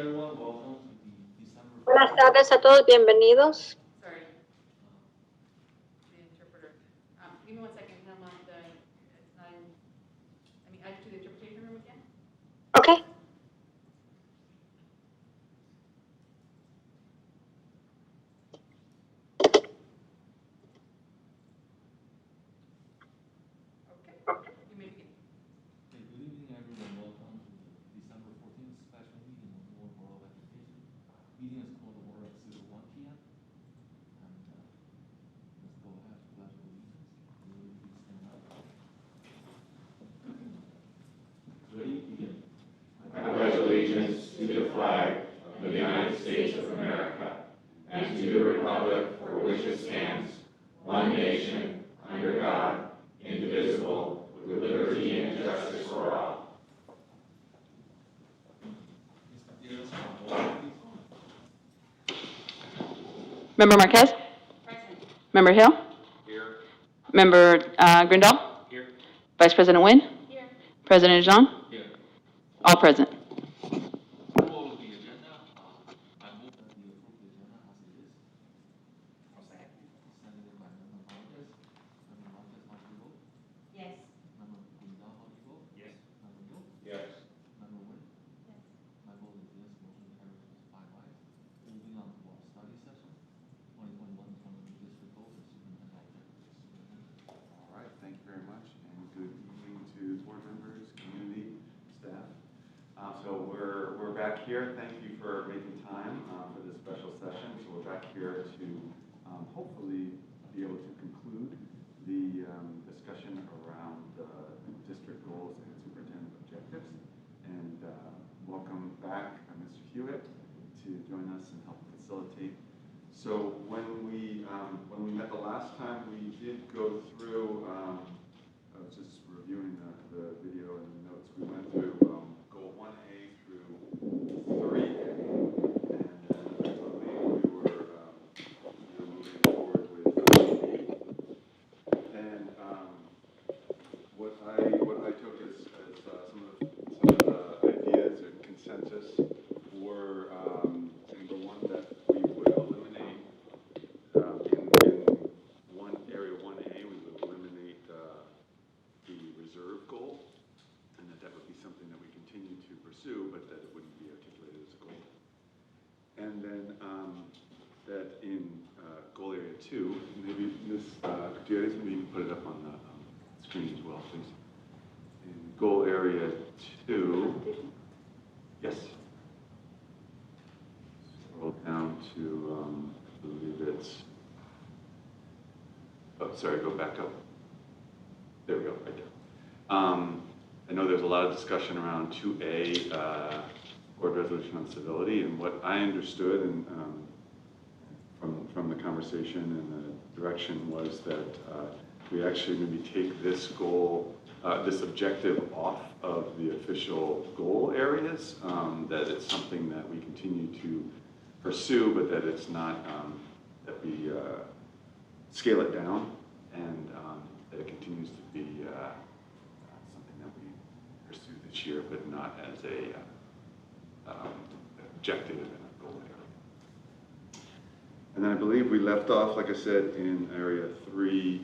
everyone. Welcome to the December. Buenas tardes a todos, bienvenidos. Sorry, the interpreter. Give me 1 second. I'm not. It's not. Let me add to the interpretation room again. Okay. Okay. You may begin. Okay, good evening, everyone. Welcome to the December 14th special meeting of the Board of Education. Meeting is called to order at 01 p.m. And let's go ahead. Pledge of allegiance. Everybody please stand up. Ready? Begin. I pledge allegiance to the flag of the United States of America and to the republic for which it stands, one nation, under God, indivisible, with liberty and justice for all. Member Marquez? Present. Member Hill? Here. Member Grindal? Here. Vice President Nguyen? Here. President Jean? Here. All present. Approval of the agenda. I move that we approve the agenda as it is. Seconded by Member Marquez. Member Marquez, how do you vote? Yes. Member Grindal, how do you vote? Yes. Member Hill? Yes. Member Nguyen? Yes. My vote is yes. Motion carries with 5 ayes. Moving on to our study session. 2021-22 district goals and superintendent objectives. Superintendent. All right, thank you very much, and good evening to board members, community, staff. So we're back here. Thank you for making time for this special session. So we're back here to hopefully be able to conclude the discussion around district goals and superintendent objectives. And welcome back, Mr. Hewitt, to join us and help facilitate. So when we met the last time, we did go through. I was just reviewing the video and the notes. We went through goal 1A through 3A, and then I believe we were moving forward with 3B. And what I took as some of the ideas and consensus were number one, that we would eliminate in one area 1A, we would eliminate the reserve goal, and that would be something that we continue to pursue, but that it wouldn't be articulated as a goal. And then that in goal area 2, maybe Ms. Gutierrez, maybe you can put it up on the screen as well, please. In goal area 2, yes. Scroll down to, I believe it's, oh, sorry, go back up. There we go, right there. I know there's a lot of discussion around 2A, Board Resolution on Civility, and what I understood and from the conversation and the direction was that we actually maybe take this goal, this objective off of the official goal areas, that it's something that we continue to pursue, but that it's not, that we scale it down, and that it continues to be something that we pursue this year, but not as a objective in a goal area. And then I believe we left off, like I said, in area 3B.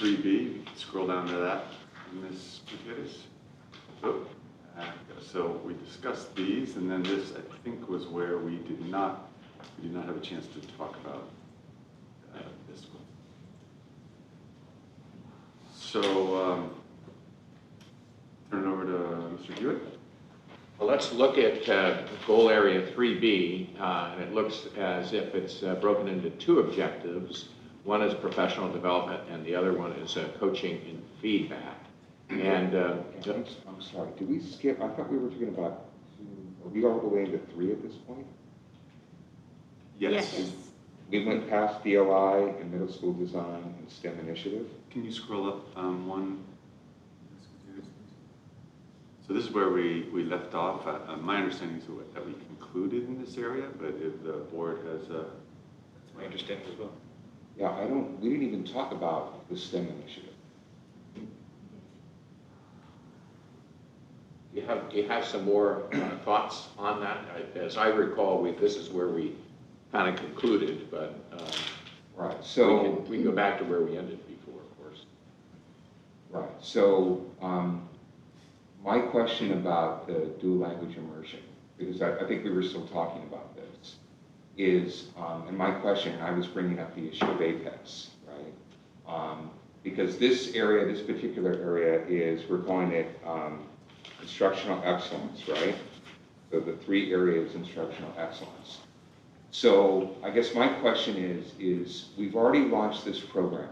You can scroll down to that, Ms. Gutierrez. Oh, so we discussed these, and then this, I think, was where we did not have a chance to talk about this one. So, turn it over to Mr. Hewitt. Well, let's look at goal area 3B, and it looks as if it's broken into 2 objectives. One is professional development, and the other one is coaching and feedback. And I'm sorry, did we skip? I thought we were talking about, are we all the way into 3 at this point? Yes. Yes. We went past DLI and middle school design and STEM initiative. Can you scroll up one? So this is where we left off. My understanding is that we concluded in this area, but if the board has that's my understanding as well. Yeah, we didn't even talk about the STEM initiative. Do you have some more thoughts on that? As I recall, this is where we kind of concluded, but Right, so. we can go back to where we ended before, of course. Right, so, my question about the dual language immersion, because I think we were still talking about this, is, and my question, I was bringing up the issue of Apex, right? Because this particular area is, we're calling it instructional excellence, right? So the 3 areas instructional excellence. So I guess my question is we've already launched this program.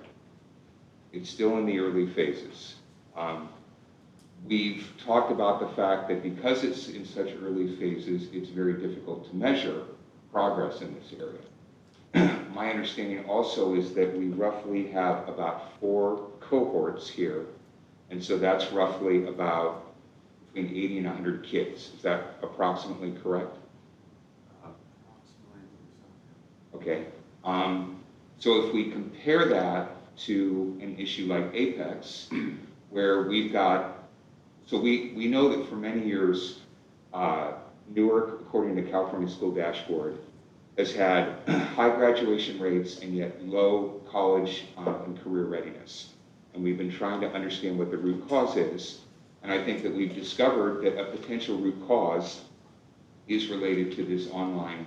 It's still in the early phases. We've talked about the fact that because it's in such early phases, it's very difficult to measure progress in this area. My understanding also is that we roughly have about 4 cohorts here, and so that's roughly about between 80 and 100 kids. Is that approximately correct? Okay. So if we compare that to an issue like Apex, where we've got, so we know that for many years, Newark, according to California School Dashboard, has had high graduation rates and yet low college and career readiness. And we've been trying to understand what the root cause is. And I think that we've discovered that a potential root cause is related to this online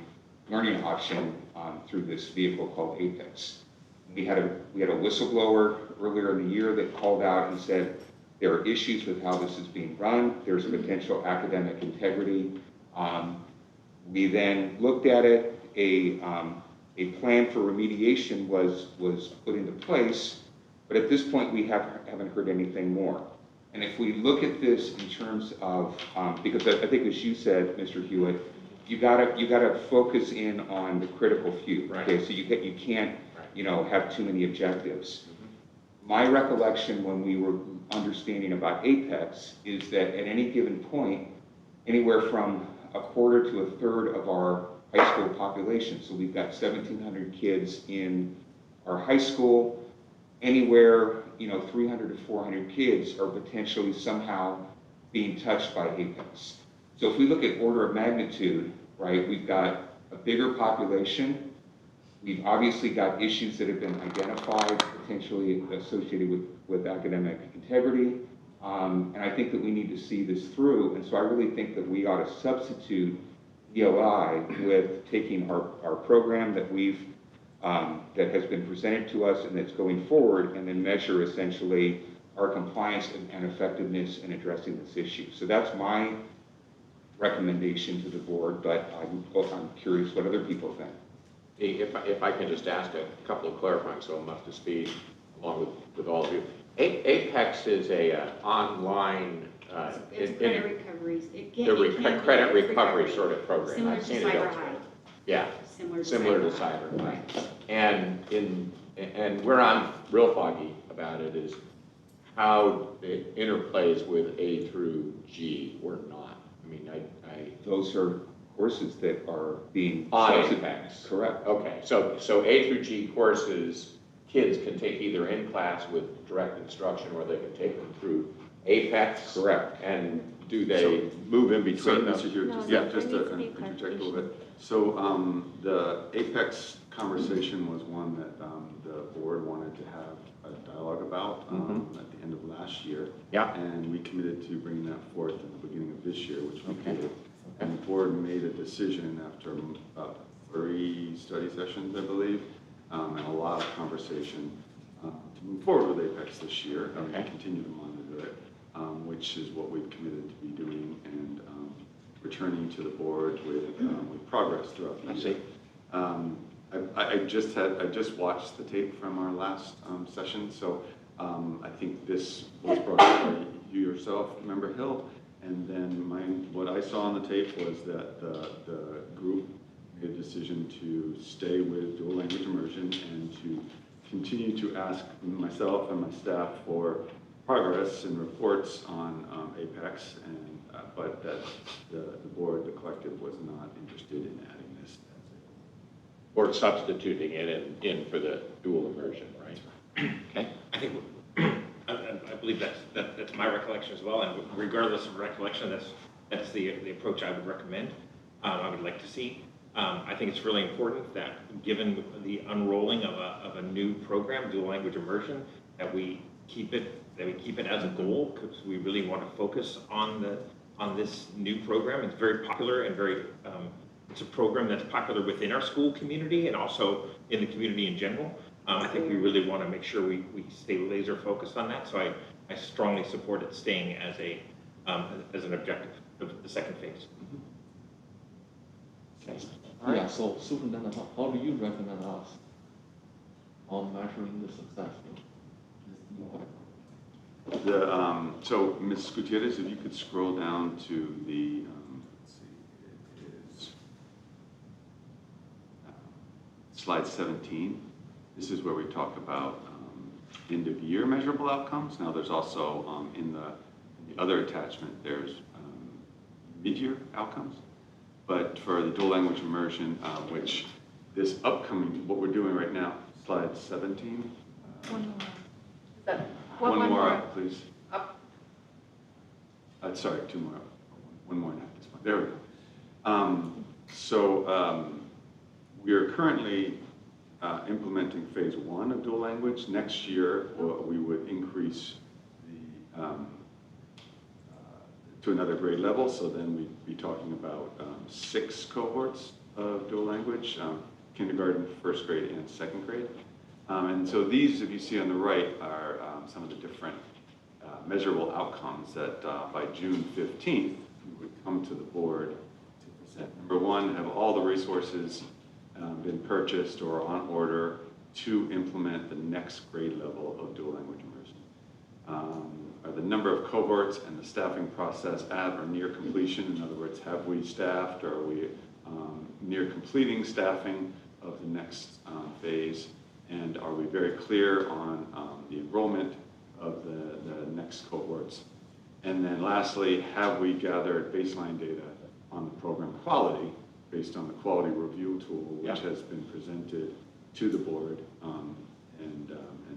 learning option through this vehicle called Apex. We had a whistleblower earlier in the year that called out and said there are issues with how this is being run. There's potential academic integrity. We then looked at it. A plan for remediation was put into place, but at this point we haven't heard anything more. And if we look at this in terms of, because I think as you said, Mr. Hewitt, you gotta focus in on the critical few. Right. Okay, so you can't have too many objectives. My recollection when we were understanding about Apex is that at any given point, anywhere from a quarter to a third of our high school population, so we've got 1,700 kids in our high school, anywhere 300 to 400 kids are potentially somehow being touched by Apex. So if we look at order of magnitude, right, we've got a bigger population. We've obviously got issues that have been identified, potentially associated with academic integrity. And I think that we need to see this through. And so I really think that we ought to substitute ELI with taking our program that that has been presented to us and that's going forward, and then measure essentially our compliance and effectiveness in addressing this issue. So that's my recommendation to the board, but I'm curious what other people think. If I can just ask a couple of clarifying, so I'm up to speed along with all of you. Apex is a online It's credit recoveries. credit recovery sort of program. Similar I've to seen it Cyber elsewhere. High. Yeah, Similar to Cyber High. Right. And where I'm real foggy about it is how it interplays with A through G or not. I mean, Those are courses that are being on subsidized. Apex. Correct. Okay, so A through G courses, kids can take either in class with direct instruction, or they can take them through Apex. Correct. And do they move in between them? Mr. Hewitt, No, just there to needs to be interject a little bit. So the Apex conversation was one that the board wanted to have a dialogue about at the end of last year. Yeah. And we committed to bringing that forth at the beginning of this year, which we Okay. did. And the board made a decision after 3 study sessions, I believe, and a lot of conversation to move forward with Apex this year and Okay. continue to monitor it, which is what we've committed to be doing, and returning to the board with progress throughout the year. I just watched the tape from our last session, so I think this was brought up by you yourself, Member Hill, and then what I saw on the tape was that the group made a decision to stay with dual language immersion and to continue to ask myself and my staff for progress and reports on Apex, and but that the board, the collective, was not interested in adding this. Or substituting it in for the dual immersion, right? Okay. I think, I believe that's that's my recollection as well, and regardless of recollection, that's the approach I would recommend. I would like to see. I think it's really important that, given the unrolling of a new program, dual language immersion, that we keep it as a goal, because we really want to focus on this new program. It's very popular and very it's a program that's popular within our school community and also in the community in general. I think we really want to make sure we stay laser focused on that. So I strongly support it staying as an objective of the second phase. Yeah, so Superintendent, how do you recommend us on measuring the success of this new program? So Ms. Gutierrez, if you could scroll down to the, let's see, it is slide 17. This is where we talk about end of year measurable outcomes. Now there's also in the other attachment, there's mid-year outcomes. But for the dual language immersion, which this upcoming, what we're doing right now, slide 17. One more. Is that, One more up, please. Up. Sorry, two more up. One more and at this point. There we go. So we are currently implementing phase 1 of dual language. Next year, we would increase the to another grade level, so then we'd be talking about 6 cohorts of dual language, kindergarten, first grade, and second grade. And so these, if you see on the right, are some of the different measurable outcomes that by June 15th, we would come to the board to present. Number 1, have all the resources been purchased or on order to implement the next grade level of dual language immersion. Are the number of cohorts and the staffing process at or near completion? In other words, have we staffed, or are we near completing staffing of the next phase? And are we very clear on the enrollment of the next cohorts? And then lastly, have we gathered baseline data on the program quality based on the quality review tool, which has been presented to the board and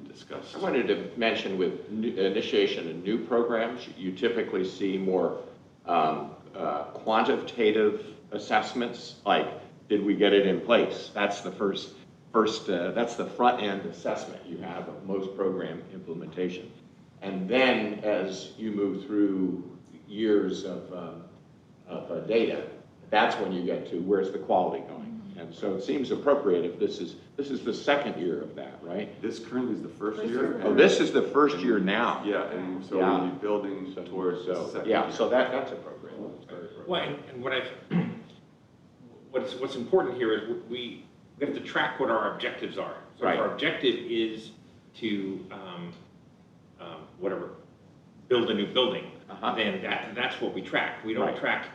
discussed? I wanted to mention with initiation of new programs, you typically see more quantitative assessments, like, did we get it in place? That's the that's the front end assessment you have of most program implementation. And then as you move through years of data, that's when you get to where's the quality going. And so it seems appropriate if this is the second year of that, right? This currently is the first year. Oh, this is the first year now. Yeah, and so we'll be building towards the second year. So that's appropriate. Well, and what's important here is we have to track what our objectives are. So Right. if our objective is to build a new building, then that's what we track. We don't Right. track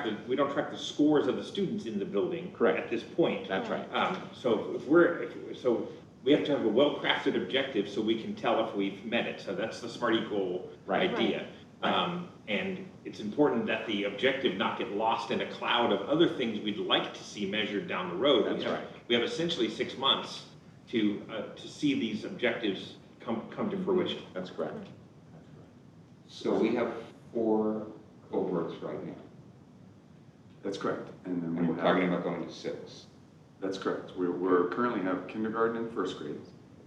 the scores of the students in the building. Correct. At this point. That's right. So we have to have a well-crafted objective so we can tell if we've met it. So that's the SMART goal Right. idea. And it's important that the objective not get lost in a cloud of other things we'd like to see measured down the road. That's right. We have essentially 6 months to see these objectives come to fruition. That's correct. So we have 4 cohorts right now, That's correct. And then and we'll we're have, talking about going to 6. that's correct. We're currently have kindergarten and first grade,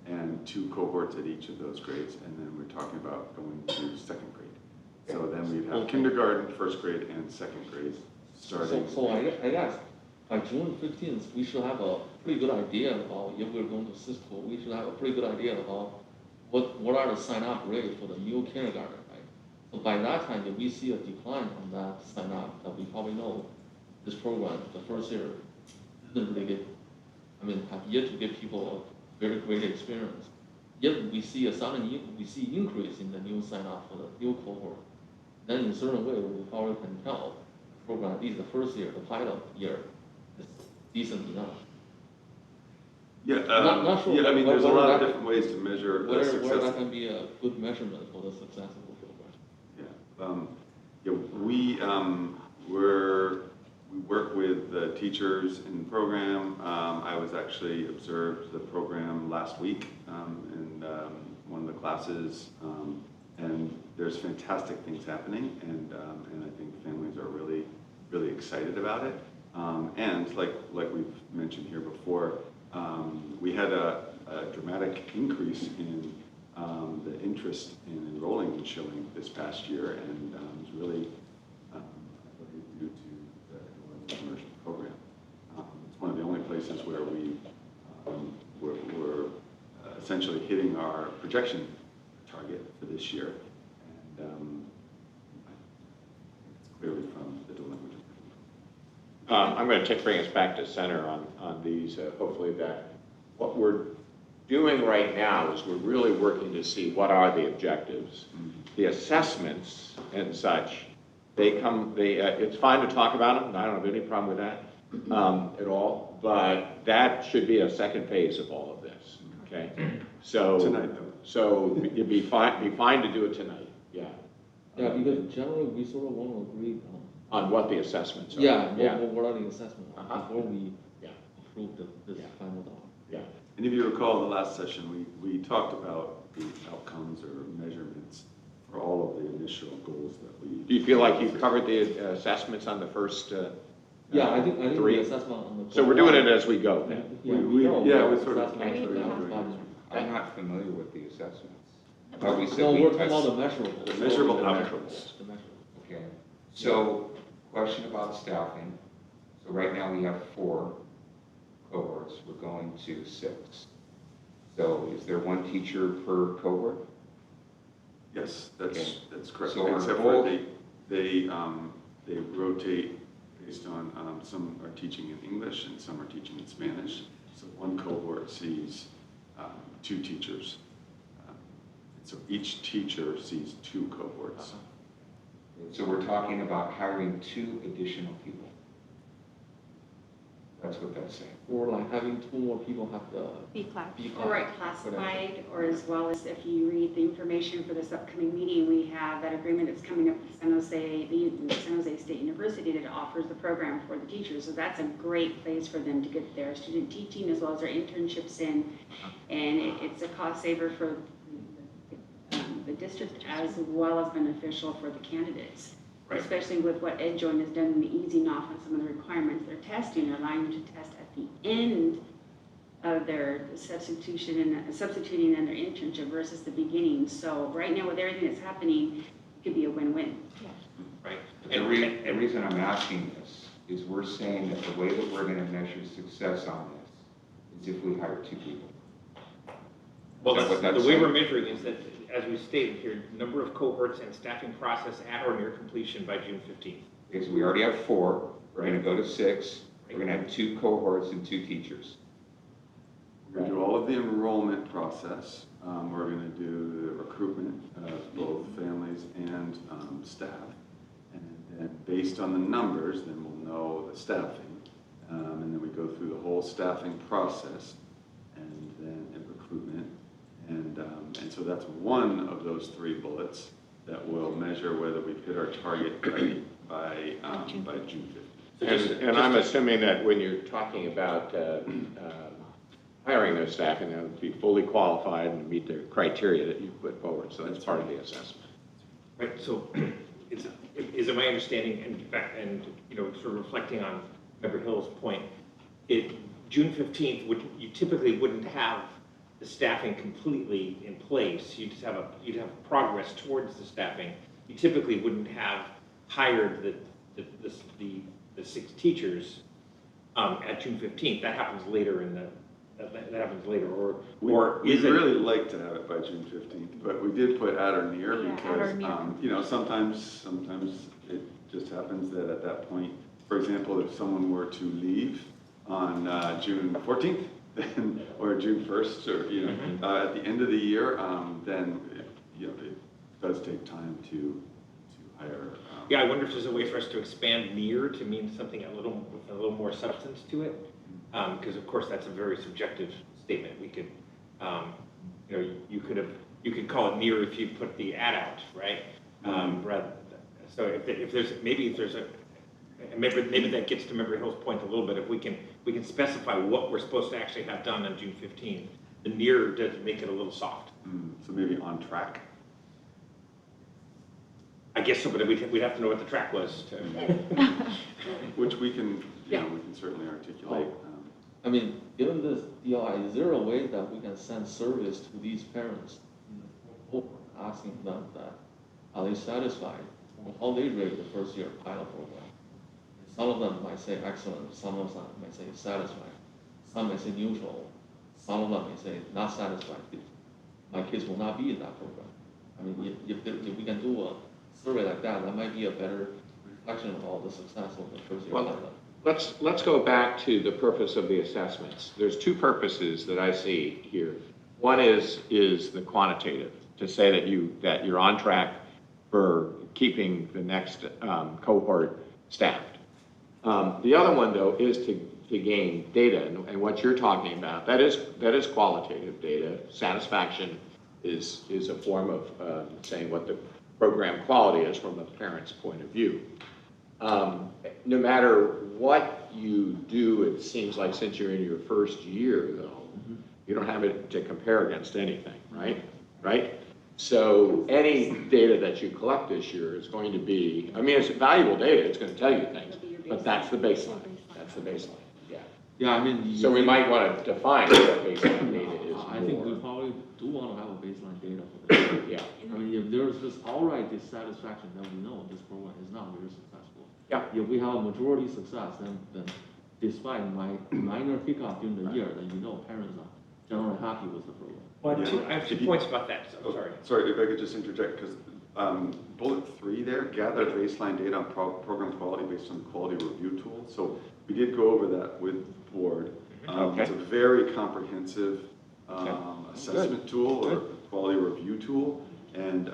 and 2 cohorts at each of those grades, and then we're talking about going to second grade. So then we'd have kindergarten, first grade, and second grade starting. So I guess by June 15th, we should have a pretty good idea about if we're going to Cisco. We should have a pretty good idea about what are the sign-up rates for the new kindergarten, right? So by that time, if we see a decline on that sign-up, that we probably know this program, the first year, didn't really get, have yet to give people a very great experience. Yet we see increase in the new sign-up for the new cohort. Then in a certain way, we probably can tell the program, at least the first year, the pilot year, is decent enough. Yeah, Not sure yeah. I mean, whether there's a lot of that- different ways to measure the Whether success. that can be a good measurement for the success of the program. We work with the teachers in the program. I was actually observed the program last week in one of the classes, and there's fantastic things happening, and I think families are really, really excited about it. And like we've mentioned here before, we had a dramatic increase in the interest in enrolling in Schilling this past year, and it was really due to the Immersion program. It's one of the only places where we're essentially hitting our projection target for this year, and it's clearly from the dual language. I'm going to bring us back to center on these, hopefully that what we're doing right now is we're really working to see what are the objectives. The assessments and such, it's fine to talk about them, I don't have any problem with that at all, but that should be a second phase of all of this, okay? So, Tonight, though. So it'd be fine to do it tonight, yeah. Yeah, because generally we sort of want to agree On what the assessments are. yeah, what are the assessments before we Yeah. approve this Yeah. final document. Yeah. And if you recall, the last session, we talked about the outcomes or measurements for all of the initial goals that we. Do you feel like you've covered the assessments on the first Yeah, I think three? the assessment on the. So we're doing it as we go then? We sort of- assessment. I'm not familiar with the assessments. But we said No, we we're talking test- about the measurable. The measurable The outcomes. The measurable. Okay, so question about staffing. So right now we have 4 cohorts, we're going to 6. So is there 1 teacher per cohort? Yes, Okay. that's correct. So our Except goal- for they rotate based on, some are teaching in English and some are teaching in Spanish. So one cohort sees 2 teachers. So each teacher sees 2 cohorts. So we're talking about hiring 2 additional people. That's what that's saying. Or like having 2 more people have the. Be classified. Be Or right, classified, or as well as if you read the information for this upcoming meeting, we have that agreement that's coming up with San Jose State University that offers the program for the teachers. So that's a great place for them to get their student teaching as well as their internships in. And it's a cost saver for the district as well as beneficial for the candidates. Right. Especially with what EdJoin has done in easing off on some of the requirements they're testing. They're allowing them to test at the end of their substituting in their internship versus the beginning. So right now with everything that's happening, it could be a win-win. Right. The reason I'm asking this is we're saying that the way that we're going to measure success on this is if we hire 2 people. Well, Is that what the that's way we're saying? measuring is that, as we stated here, number of cohorts and staffing process at or near completion by June 15th. Because we already have 4, we're going to go to 6, we're going to have 2 cohorts and 2 teachers. We're going to do all of the enrollment process. We're going to do the recruitment of both families and staff. And then based on the numbers, then we'll know the staffing. And then we go through the whole staffing process and then recruitment. And so that's one of those 3 bullets that will measure whether we've hit our target by June 15th. And I'm assuming that when you're talking about hiring those staff, and they would be fully qualified and meet the criteria that you put forward, so that's part of the assessment. Right, so is it my understanding, and you know, sort of reflecting on Member Hill's point, June 15th, you typically wouldn't have the staffing completely in place. You'd have progress towards the staffing. You typically wouldn't have hired the 6 teachers at June 15th. That happens later that happens later, or We'd is it? really like to have it by June 15th, but we did put at or near Yeah, because, at or near. you know, sometimes it just happens that at that point, for example, if someone were to leave on June 14th, then, or June 1st, or, you know, at the end of the year, then, you know, it does take time to hire. Yeah, I wonder if there's a way for us to expand near to mean something with a little more substance to it. Because of course that's a very subjective statement. We could, you know, you could call it near if you put the ad out, right? So if there's maybe that gets to Member Hill's point a little bit. If we can specify what we're supposed to actually have done on June 15th, the near does make it a little soft. So maybe on track. guess so, but we'd have to know what the track was to. Which we can, Yeah. we can certainly articulate. I mean, given this DLI, is there a way that we can send service to these parents in the cohort, asking them that, are they satisfied? Or how they rate the first year pilot program? Some of them might say excellent, some of them might say satisfied, some may say neutral, some of them may say not satisfied. My kids will not be in that program. I mean, if we can do a survey like that, that might be a better reflection of all the success of the first year Well, pilot. let's go back to the purpose of the assessments. There's two purposes that I see here. One is the quantitative, to say that you're on track for keeping the next cohort staffed. The other one, though, is to gain data, and what you're talking about, that is qualitative data. Satisfaction is a form of saying what the program quality is from a parent's point of view. No matter what you do, it seems like since you're in your first year, though, you don't have it to compare against anything, right? Right? So any data that you collect this year is going to be, I mean, it's valuable data, it's going to tell you things, but that's the baseline. That's the baseline, yeah. Yeah, I mean. So we might want to define what baseline data is I think we more. probably do want to have a baseline data for this. Yeah, I mean, if there's this outright dissatisfaction, then we know this program is not very successful. yeah. If we have a majority success, then despite minor hiccup during the year, then you know parents are generally happy with the program. Well, Yeah. I have 2 points about that, so I'm sorry. Sorry, if I could just interject, because bullet 3 there, gather baseline data on program quality based on the quality review tool. So we did go over that with the board. Okay. It's a very comprehensive Okay. assessment tool or quality review tool. And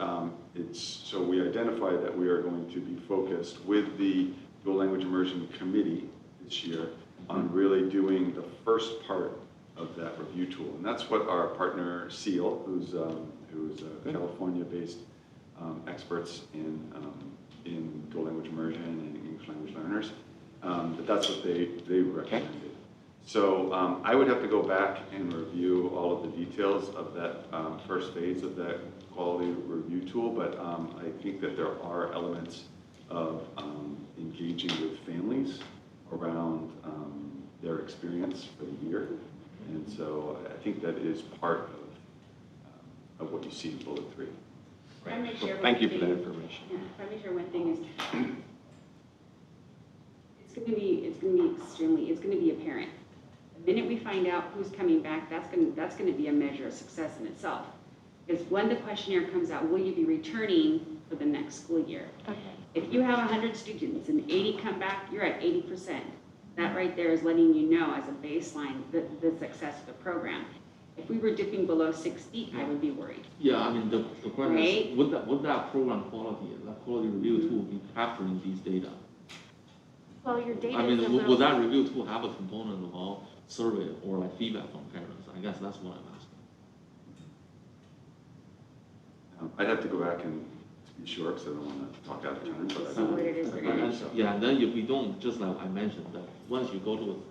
so we identified that we are going to be focused with the dual language immersion committee this year on really doing the first part of that review tool. And that's what our partner SEAL, who's California-based experts in dual language immersion and English language learners, that's what they recommended. So I would have to go back and review all of the details of that first phase of that quality review tool, but I think that there are elements of engaging with families around their experience for the year. And so I think that is part of what you see in bullet 3. If I may share one Thank you for that thing- information. Yeah, if I may share one thing is, it's going to be apparent. The minute we find out who's coming back, that's going to be a measure of success in itself. Because when the questionnaire comes out, will you be returning for the next school year? Okay. If you have 100 students and 80 come back, you're at 80%. That right there is letting you know as a baseline the success of the program. If we were dipping below 60, I would be worried. Yeah, I mean, the question Right. is, would that program quality, that quality review tool be capturing these data? Well, your data I mean, is a would little. that review tool have a component of all survey or like feedback from parents? I guess that's what I'm asking. I'd have to go back and be sure, because I don't want to talk out of turn, but I See what it is they're gonna so. Yeah, and then if we don't, just like I mentioned, that once you go to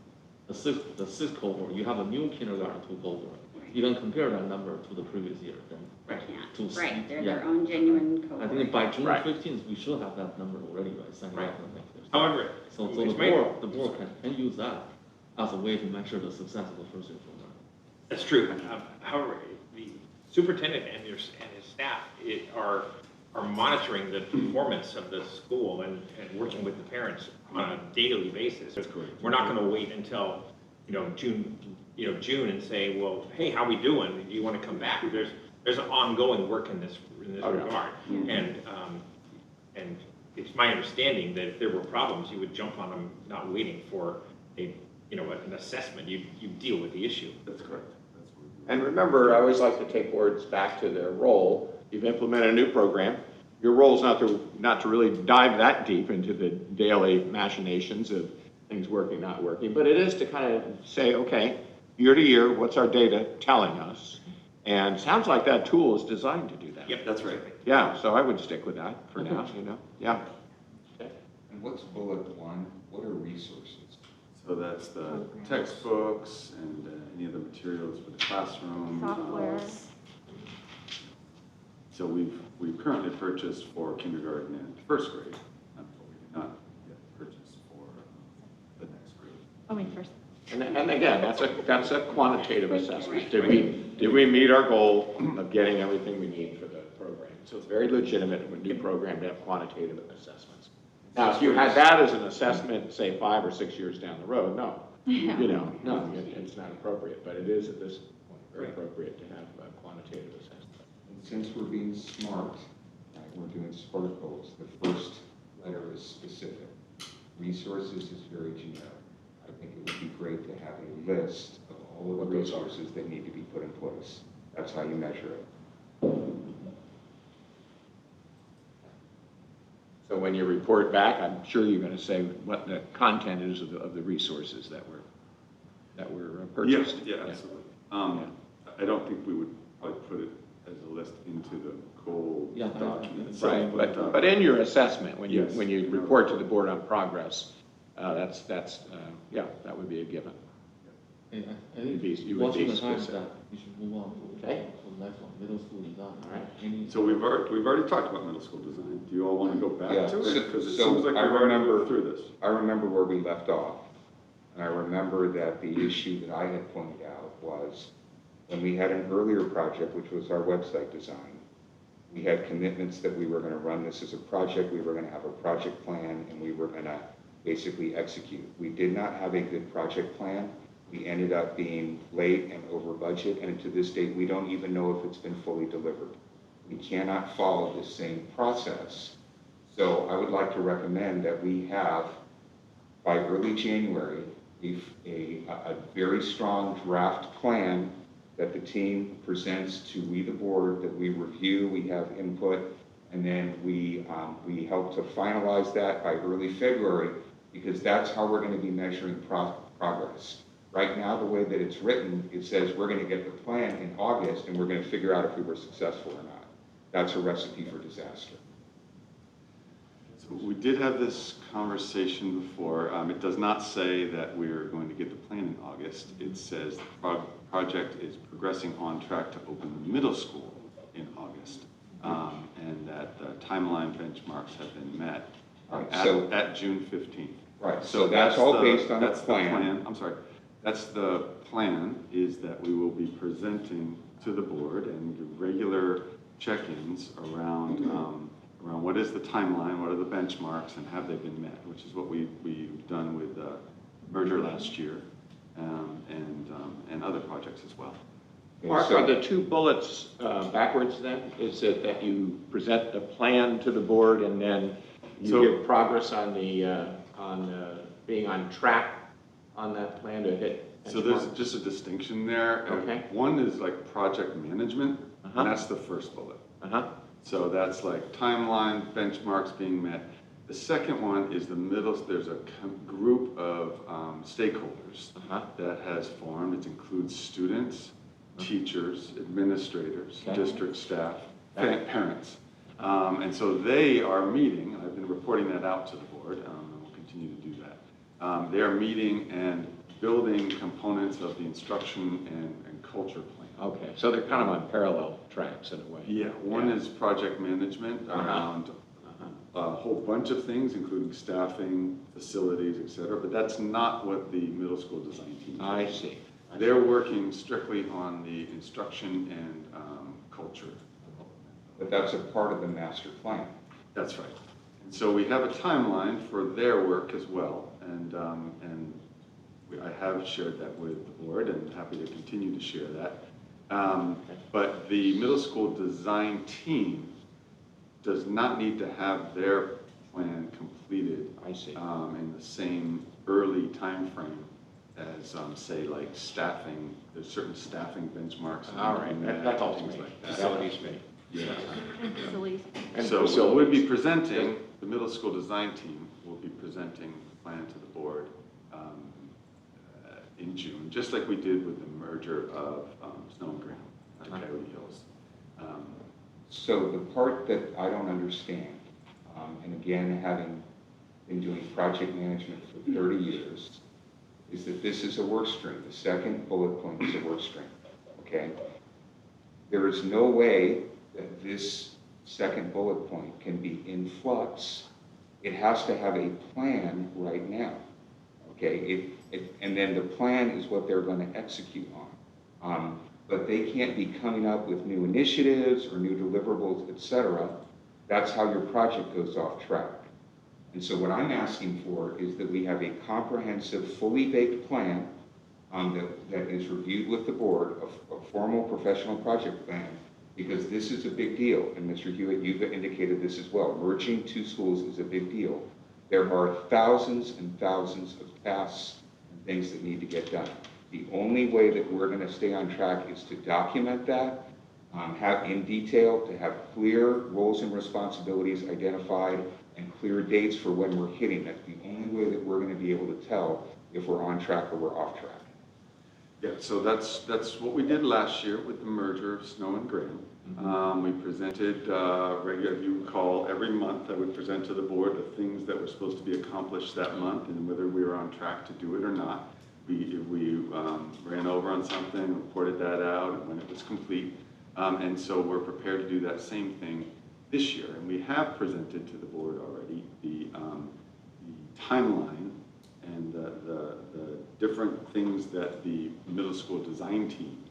the sixth cohort, you have a new kindergarten 2 cohort. You can compare that number to the previous year. Then Right, to yeah. see- Right, they're yeah. their own genuine I cohort. think by June Right. 15th, we should have that number already, right? Signing Right. up for next year. However, So it's the board can use that as a way to measure the success of the first year program. That's true. However, the superintendent and his staff are monitoring the performance of the school and working with the parents on a daily basis. That's correct. We're not going to wait until, June and say, well, hey, how we doing? Do you want to come back? There's an ongoing work in this Oh, yeah. regard. And it's my understanding that if there were problems, you would jump on them, not waiting for an assessment. You deal with the issue. That's correct. That's what we do. And remember, I always like to take boards back to their role. You've implemented a new program. Your role is not to really dive that deep into the daily machinations of things working, not working, but it is to kind of say, okay, year to year, what's our data telling us? And it sounds like that tool is designed to do that. Yep. That's right. Yeah, so I would stick with that for now, yeah. And what's bullet 1? What are resources? So that's the textbooks and any of the materials for the classroom. Software. So we've currently purchased for kindergarten and first grade, but we did not yet purchase for the next grade. Oh, wait, first. And again, that's a quantitative assessment. Did we meet our goal of getting everything we need for the program? So it's very legitimate of a new program to have quantitative assessments. Now, if you had that as an assessment, say 5 or 6 years down the road, no, no, it's not appropriate. But it is at this point very appropriate to have a quantitative assessment. And since we're being smart, we're doing SMART goals, the first letter is specific. Resources is very generic. I think it would be great to have a list of all of the resources that need to be put in place. That's how you measure it. So when you report back, I'm sure you're going to say what the content is of the resources that were purchased. Yeah, absolutely. I don't think we would probably put it as a list into the goal document itself. Right, but in your assessment, when you Yes. when you report to the board on progress, yeah, that would be a given. Yeah, I You'd think be- you would watching be the time specific. that we should move on to Okay. the next one, middle school design. All right. Any- So we've already talked about middle school design. Do you all want to go back Yeah, to so- it? Because it so seems like I we've already remember- moved through this. I remember where we left off, and I remember that the issue that I had pointed out was when we had an earlier project, which was our website design, we had commitments that we were going to run this as a project, we were going to have a project plan, and we were going to basically execute. We did not have a good project plan. We ended up being late and over budget, and to this date, we don't even know if it's been fully delivered. We cannot follow the same process. So I would like to recommend that we have, by early January, a very strong draft plan that the team presents to we, the board, that we review, we have input, and then we help to finalize that by early February, because that's how we're going to be measuring progress. Right now, the way that it's written, it says we're going to get the plan in August, and we're going to figure out if we were successful or not. That's a recipe for disaster. So we did have this conversation before. It does not say that we're going to get the plan in August. It says the project is progressing on track to open the middle school in August, and that the timeline benchmarks have been met at June 15th. Right, so that's all based on a That's the plan. I'm sorry. That's the plan, is that we will be presenting to the board and do regular check-ins around what is the timeline, what are the benchmarks, and have they been met, which is what we've done with Merger last year, and other projects as well. Mark, are the two bullets backwards then? Is it that you present the plan to the board and then you give progress on being on track on that plan to hit? So there's just a distinction there. Okay. One is like project management, Uh-huh. and that's the first bullet. Uh-huh. So that's like timeline, benchmarks being met. The second one is the middle, there's a group of stakeholders Uh-huh. that has formed. It includes students, teachers, administrators, Okay. district staff, Okay. parents. And so they are meeting, and I've been reporting that out to the board, and we'll continue to do that. They are meeting and building components of the instruction and culture plan. Okay, so they're kind of on parallel tracks in a way. Yeah, one is project management Uh-huh. around a whole bunch of things, including staffing, facilities, et cetera, but that's not what the middle school design team is. I see. They're working strictly on the instruction and culture. But that's a part of the master plan. That's right. And so we have a timeline for their work as well, and I have shared that with the board and happy to continue to share that. But the middle school design team does not need to have their plan completed. I see. In the same early time frame as, say, like staffing. There's certain staffing benchmarks. All right, and that helps things me. like that. Facilities me. Yeah. Facilities. And So we'll facilities. be presenting, the middle school design team will be presenting the plan to the board in June, just like we did with the merger of Snow and Green to Coyote Hills. So the part that I don't understand, and again, having been doing project management for 30 years, is that this is a work stream. The second bullet point is a work stream, okay? There is no way that this second bullet point can be in flux, it has to have a plan right now. Okay, and then the plan is what they're going to execute on. But they can't be coming up with new initiatives or new deliverables, etc. That's how your project goes off track. And so what I'm asking for is that we have a comprehensive, fully baked plan that is reviewed with the board, a formal professional project plan, because this is a big deal. And Mr. Hewitt, you've indicated this as well. Merging two schools is a big deal. There are thousands and thousands of tasks and things that need to get done. The only way that we're going to stay on track is to document that, have in detail, to have clear roles and responsibilities identified and clear dates for when we're hitting. That's the only way that we're going to be able to tell if we're on track or we're off track. Yeah, so that's what we did last year with the merger of Snow and Graham. We presented, if you recall, every month I would present to the board the things that were supposed to be accomplished that month and whether we were on track to do it or not. If we ran over on something, reported that out and when it was complete. And so we're prepared to do that same thing this year. And we have presented to the board already the timeline and the different things that the middle school design team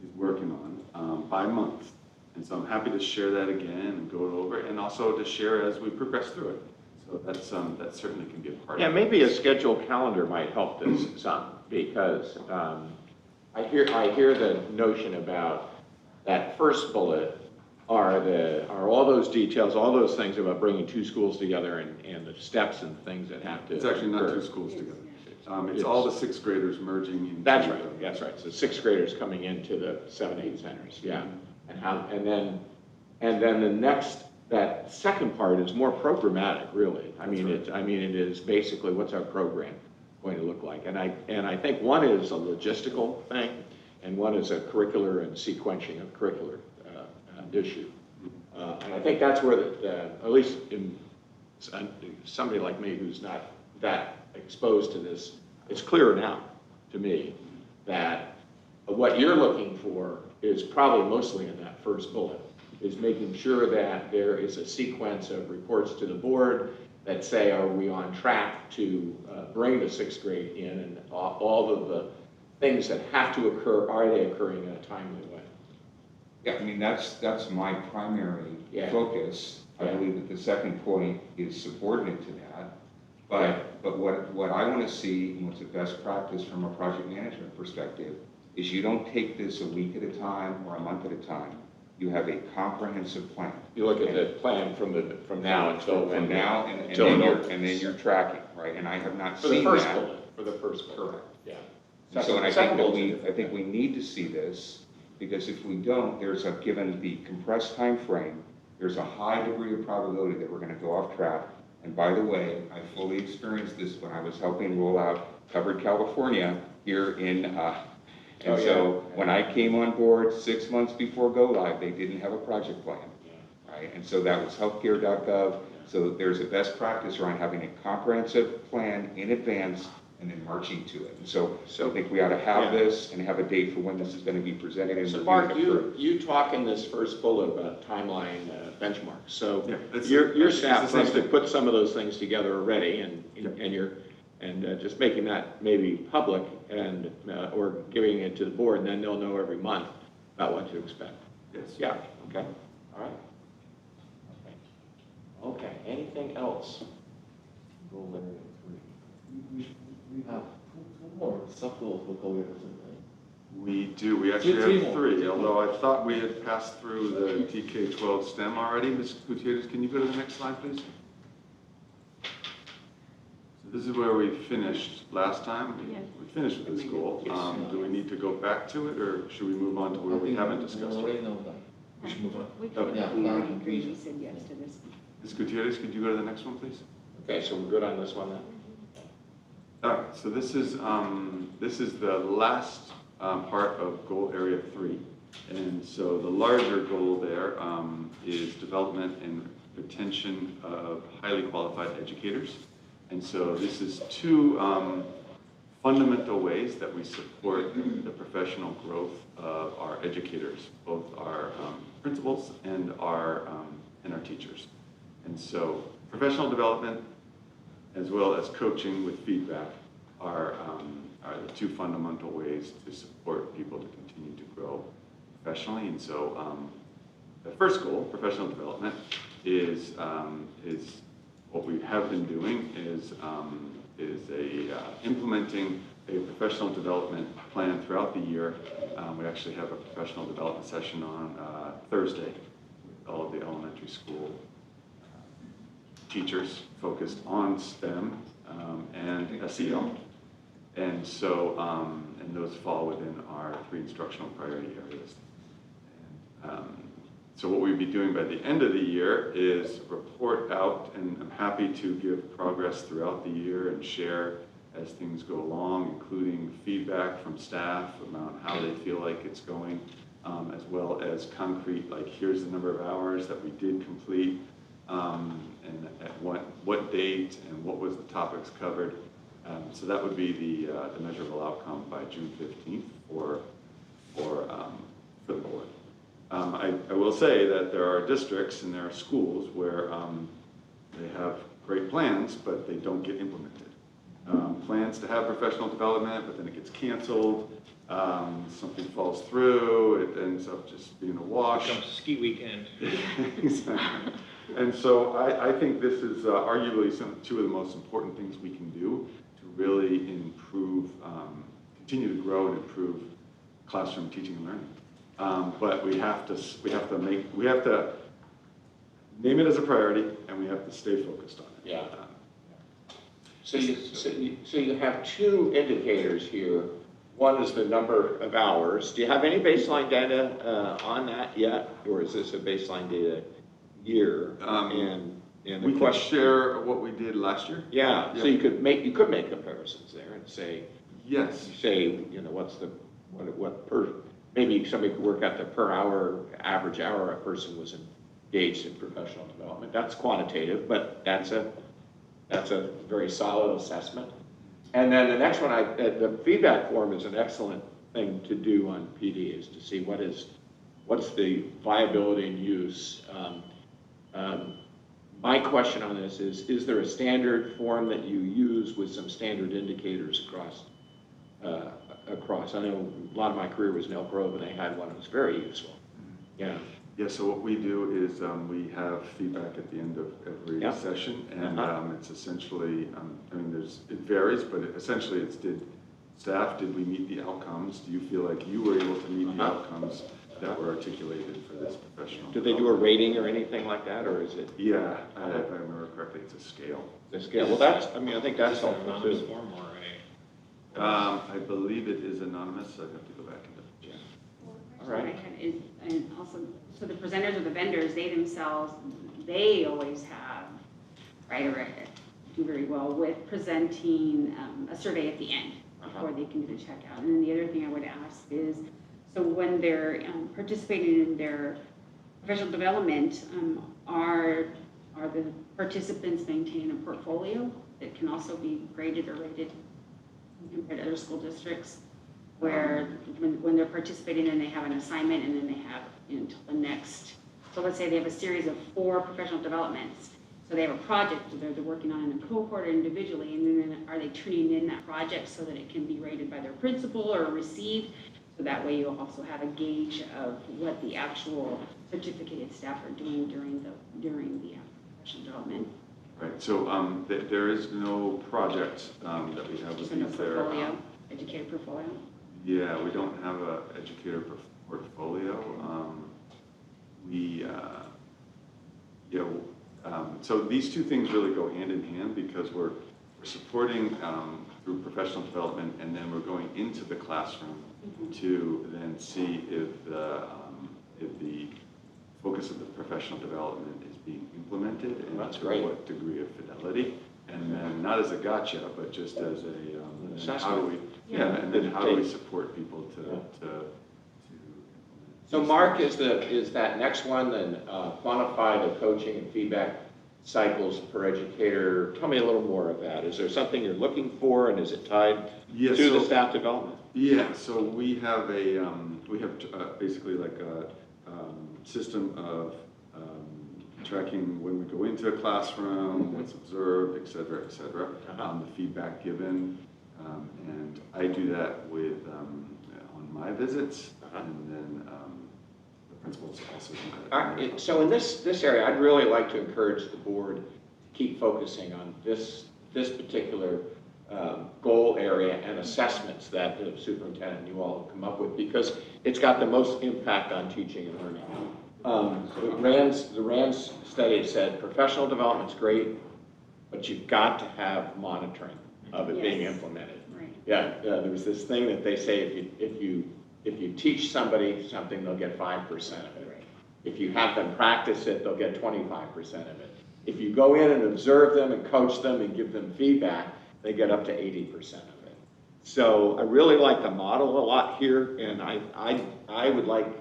is working on by month. And so I'm happy to share that again and go over it, and also to share as we progress through it. So that's that certainly can be a part of it. Yeah, maybe a scheduled calendar might help this some, because I hear the notion about that first bullet are all those details, all those things about bringing two schools together and the steps and things that have to. It's actually not occur. two schools together. It's all the sixth graders merging into. That's right. That's right. So sixth graders coming into the 7-8 centers. Yeah. And then the next, that second part is more programmatic, really. I mean, it is basically what's our program going to look like. And I think one is a logistical thing, and one is a curricular and sequencing of curricular issue. And I think that's where at least in somebody like me who's not that exposed to this, it's clear now to me that what you're looking for is probably mostly in that first bullet, is making sure that there is a sequence of reports to the board that say, are we on track to bring the sixth grade in, and all of the things that have to occur, are they occurring in a timely way? Yeah, I mean, that's my primary focus. I believe that the second point is subordinate to that. But what I want to see, and what's the best practice from a project management perspective, is you don't take this a week at a time or a month at a time. You have a comprehensive plan. You look at the plan from now until From now, and then you're tracking, right? And I have not for seen the first that. bullet. For the first bullet. Correct. Yeah. And so, and I think we need to see this, because if we don't, given the compressed time frame, there's a high degree of probability that we're going to go off track. And by the way, I fully experienced this when I was helping roll out Covered California here in. So when I came on board 6 months before go live, they didn't have a project plan, right? And so that was healthcare.gov. So there's a best practice around having a comprehensive plan in advance and then marching to it. And so I think we ought to have this and have a date for when this is going to be presented. And so Mark, you talk in this first bullet about timeline benchmarks. So your staff must have put some of those things together already, and just making that maybe public and or giving it to the board, and then they'll know every month about what to expect. Yes. Yeah. Okay. All right. Okay. Anything else? Goal area 3. We have two more sub-goals for goal area 3, right? We do. We actually Three have more. 3, although I thought we had passed through the TK12 STEM already. Ms. Gutierrez, can you go to the next slide, please? So this is where we finished last time. We finished with this goal. Do we need to go back to it, or should we move on to where we haven't discussed already it? know that. We should move on. We said yes to this. Ms. Gutierrez, could you go to the next one, please? Okay. So we're good on this one then. All right, so this is the last part of goal area 3. And so the larger goal there is development and retention of highly qualified educators. And so this is 2 fundamental ways that we support the professional growth of our educators, both our principals and our teachers. And so professional development as well as coaching with feedback are the two fundamental ways to support people to continue to grow professionally. And so the first goal, professional development, is what we have been doing is implementing a professional development plan throughout the year. We actually have a professional development session on Thursday with all of the elementary school teachers focused on STEM and SEL. And so, and those fall within our 3 instructional priority areas. And, so what we'd be doing by the end of the year is report out, and I'm happy to give progress throughout the year and share as things go along, including feedback from staff about how they feel like it's going, as well as concrete, like here's the number of hours that we did complete, and at what date, and what was the topics covered. So that would be the measurable outcome by June 15th for the board. I will say that there are districts and there are schools where they have great plans, but they don't get implemented. Plans to have professional development, but then it gets canceled. Something falls through, it ends up just being a wash. Becomes ski weekend. Exactly. And so I think this is arguably two of the most important things we can do to really improve, continue to grow and improve classroom teaching and learning. But we have to name it as a priority, and we have to stay focused on it. Yeah. So you have 2 indicators here. One is the number of hours. Do you have any baseline data on that yet, or is this a baseline data year? And we could share what we did last year. Yeah. So you could make comparisons there and say, yes. Say, you know, what per, maybe somebody could work out the per hour, average hour a person was engaged in professional development. That's quantitative, but that's a very solid assessment. And then the next one, the feedback form is an excellent thing to do on PD, is to see what's the viability and use. My question on this is there a standard form that you use with some standard indicators across? I know a lot of my career was in Elk Grove, and they had one that was very useful. Yeah. Yeah, so what we do is we have feedback at the end of every session, and it's essentially, it varies, but essentially it's did we meet the outcomes? Do you feel like you were able to meet the outcomes that were articulated for this professional? Do they do a rating or anything like that, or is it? Yeah, if I remember correctly, it's a scale. The scale. Well, I think that's helpful Anonymous too. form or I believe it is anonymous, so I'd have to go back and check. All right. And also, so the presenters or the vendors, they themselves, they always have, right, or do very well with presenting a survey at the end before they can do the checkout. And then the other thing I would ask is, so when they're participating in their professional development, are the participants maintaining a portfolio that can also be graded or rated compared to other school districts, where when they're participating and they have an assignment and then they have until the next, so let's say they have a series of 4 professional developments, so they have a project that they're working on in a cohort or individually, and then are they turning in that project so that it can be rated by their principal or received, so that way you'll also have a gauge of what the actual certificated staff are doing during the professional development. Right, so there is no project that we have with So no these there. portfolio, educator portfolio? Yeah, we don't have an educator portfolio. So these two things really go hand in hand, because we're supporting through professional development, and then we're going into the classroom to then see if the focus of the professional development is being implemented, and to what degree of fidelity. And then not as a gotcha, but just as a how do we support people to implement. So Mark, is that next one, then quantify the coaching and feedback cycles per educator. Tell me a little more of that. Is there something you're looking for, and is it tied Yeah, to the staff development? Yeah, so we have basically like a system of tracking when we go into a classroom, what's observed, et cetera, the feedback given. And I do that with, on my visits, and then the principals also do that. So in this area, I'd really like to encourage the board to keep focusing on this particular goal area and assessments that the superintendent and you all have come up with, because it's got the most impact on teaching and learning. The RAND's study said professional development's great, but you've got to have monitoring of it being implemented. Right. Yeah, there was this thing that they say if you teach somebody something, they'll get 5% of it. Right. If you have them practice it, they'll get 25% of it. If you go in and observe them and coach them and give them feedback, they get up to 80% of it. So I really like the model a lot here, and I would like,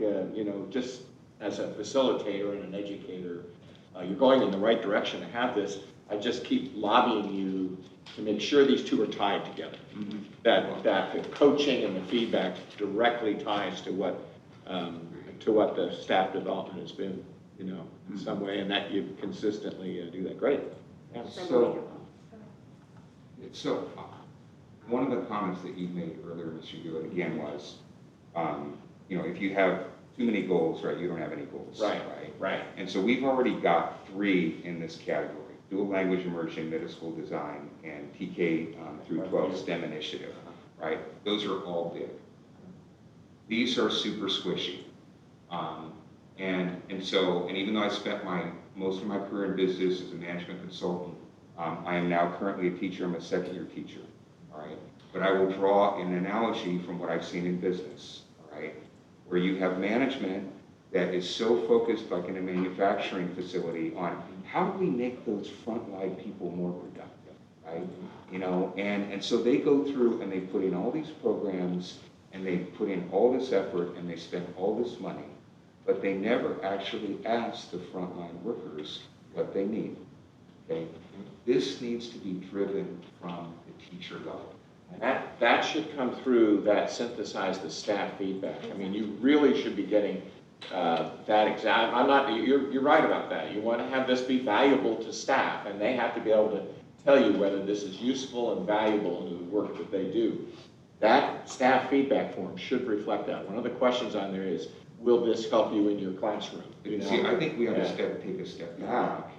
just as a facilitator and an educator, you're going in the right direction to have this. I just keep lobbying you to make sure these two are tied together. Mm-hmm. That the coaching and the feedback directly ties to what the staff development has been, in some way, and that you consistently do that. Great. Yeah. So one of the comments that you made earlier, Mr. Hewitt, again, was, if you have too many goals, right, you don't have any goals. Right. And so we've already got 3 in this category: dual language immersion, middle school design, and TK through 12 STEM initiative, right? Those are all big. These are super squishy. And even though I spent most of my career in business as a management consultant, I am now currently a teacher. I'm a second-year teacher, all right? But I will draw an analogy from what I've seen in business, all right? Where you have management that is so focused, like in a manufacturing facility, on how do we make those frontline people more productive, right? And so they go through and they put in all these programs and they put in all this effort and they spend all this money, but they never actually ask the frontline workers what they need, okay? This needs to be driven from the teacher level. That should come through that synthesize the staff feedback. I mean, you really should be getting that exact. You're right about that. You want to have this be valuable to staff, and they have to be able to tell you whether this is useful and valuable in the work that they do. That staff feedback form should reflect that. One of the questions on there is, will this help you in your classroom? See, I think we have to take a step back,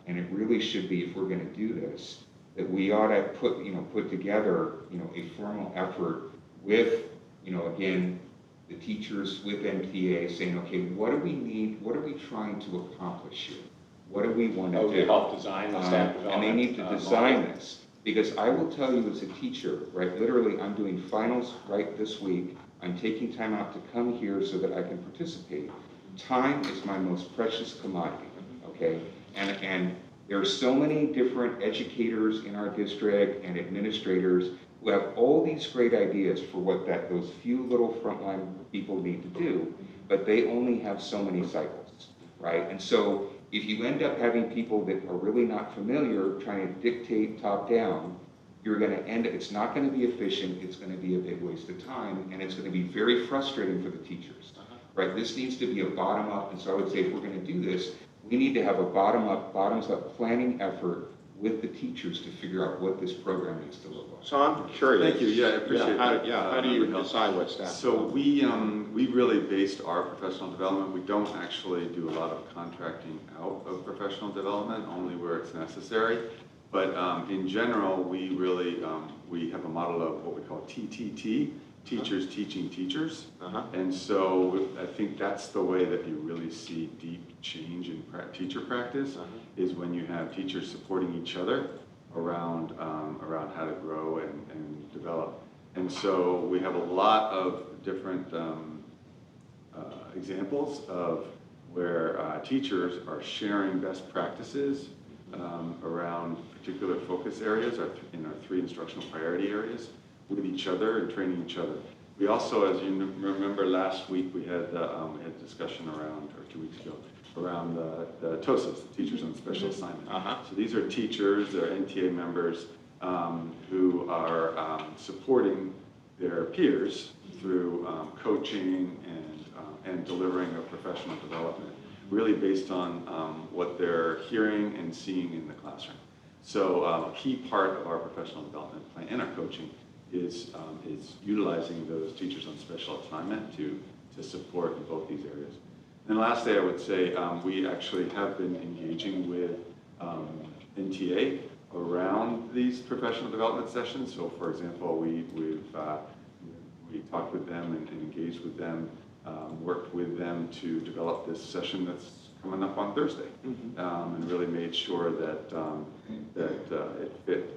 and it really should be, if we're going to do this, that we ought to put together, a formal effort with, again, the teachers, with MTA, saying, okay, what do we need? What are we trying to accomplish here? What do we want to do? To help design the staff development. And they need to design this. Because I will tell you as a teacher, right, literally I'm doing finals right this week. I'm taking time out to come here so that I can participate. Time is my most precious commodity, okay? And there are so many different educators in our district and administrators who have all these great ideas for what those few little frontline people need to do, but they only have so many cycles, right? And so if you end up having people that are really not familiar trying to dictate top down, you're going to it's not going to be efficient, it's going to be a big waste of time, and it's going to be very frustrating for the teachers, right? This needs to be a bottom-up, and so I would say if we're going to do this, we need to have a bottoms-up planning effort with the teachers to figure out what this program needs to look like. So I'm curious. Thank you. Yeah, I appreciate that. How do you decide what staff? So we really based our professional development. We don't actually do a lot of contracting out of professional development, only where it's necessary. But in general, we really we have a model of what we call TTT, teachers teaching teachers. And so I think that's the way that you really see deep change in teacher practice, is when you have teachers supporting each other around how to grow and develop. And so we have a lot of different examples of where teachers are sharing best practices around particular focus areas in our 3 instructional priority areas with each other and training each other. We also, as you remember last week, we had a discussion around, or 2 weeks ago, around the TOSAs, the Teachers on Special Assignment. Uh-huh. So these are teachers, they're NTA members who are supporting their peers through coaching and delivering of professional development, really based on what they're hearing and seeing in the classroom. So a key part of our professional development plan and our coaching is utilizing those teachers on special assignment to support in both these areas. And lastly, I would say we actually have been engaging with NTA around these professional development sessions. So for example, we talked with them and engaged with them, worked with them to develop this session that's coming up on Thursday, and really made sure that it fit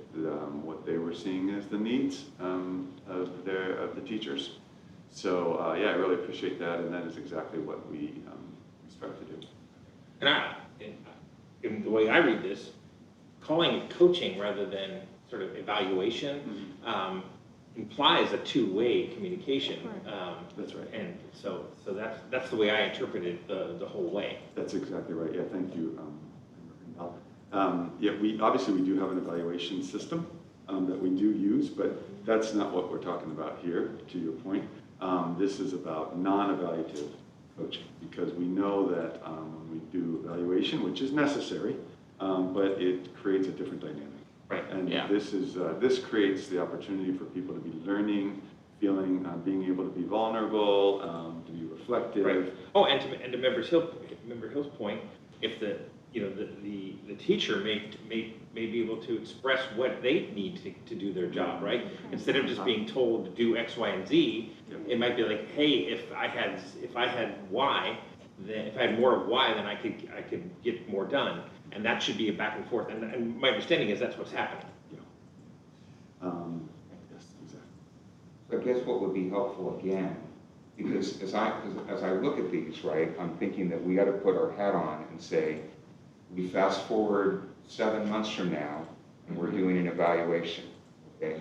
what they were seeing as the needs of the teachers. So yeah, I really appreciate that, and that is exactly what we strive to do. And in the way I read this, calling it coaching rather than sort of evaluation implies a two-way communication. That's right. And so that's the way I interpreted the whole way. That's exactly right. Yeah, thank you. Yeah, we do have an evaluation system that we do use, but that's not what we're talking about here, to your point. This is about non-evaluative coaching, because we know that when we do evaluation, which is necessary, but it creates a different dynamic. Right. And Yeah. this creates the opportunity for people to be learning, feeling, being able to be vulnerable, to be reflective. Right. Oh, and to Member Hill's point, if the teacher may be able to express what they need to do their job, right? Instead of just being told to do X, Y, and Z, it might be like, hey, if I had Y, then if I had more of Y, then I could get more done. And that should be a back and forth. And my understanding is that's what's happening. Yes, exactly. So I guess what would be helpful again, because as I look at these, right, I'm thinking that we got to put our hat on and say, we fast forward 7 months from now, and we're doing an evaluation, okay?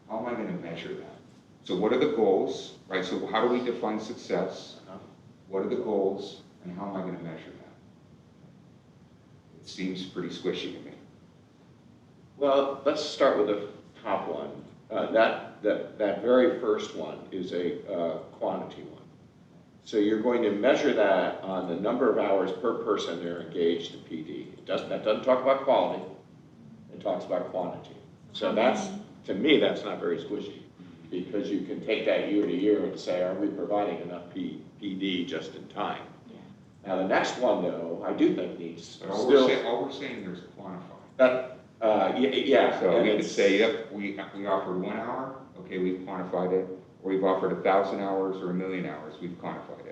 How am I going to measure that? So what are the goals, right? So how do we define success? What are the goals, and how am I going to measure that? It seems pretty squishy to me. Well, let's start with the top one. That very first one is a quantity one. So you're going to measure that on the number of hours per person they're engaged in PD. That doesn't talk about quality, it talks about quantity. So that's, to me, that's not very squishy, because you can take that year to year and say, are we providing enough PD just in time? Now, the next one, though, I do think needs But all we're saying here is quantify. Yeah. So and we could it's- say, yep, we offered 1 hour, okay, we've quantified it, or we've offered 1,000 hours or 1,000,000 hours, we've quantified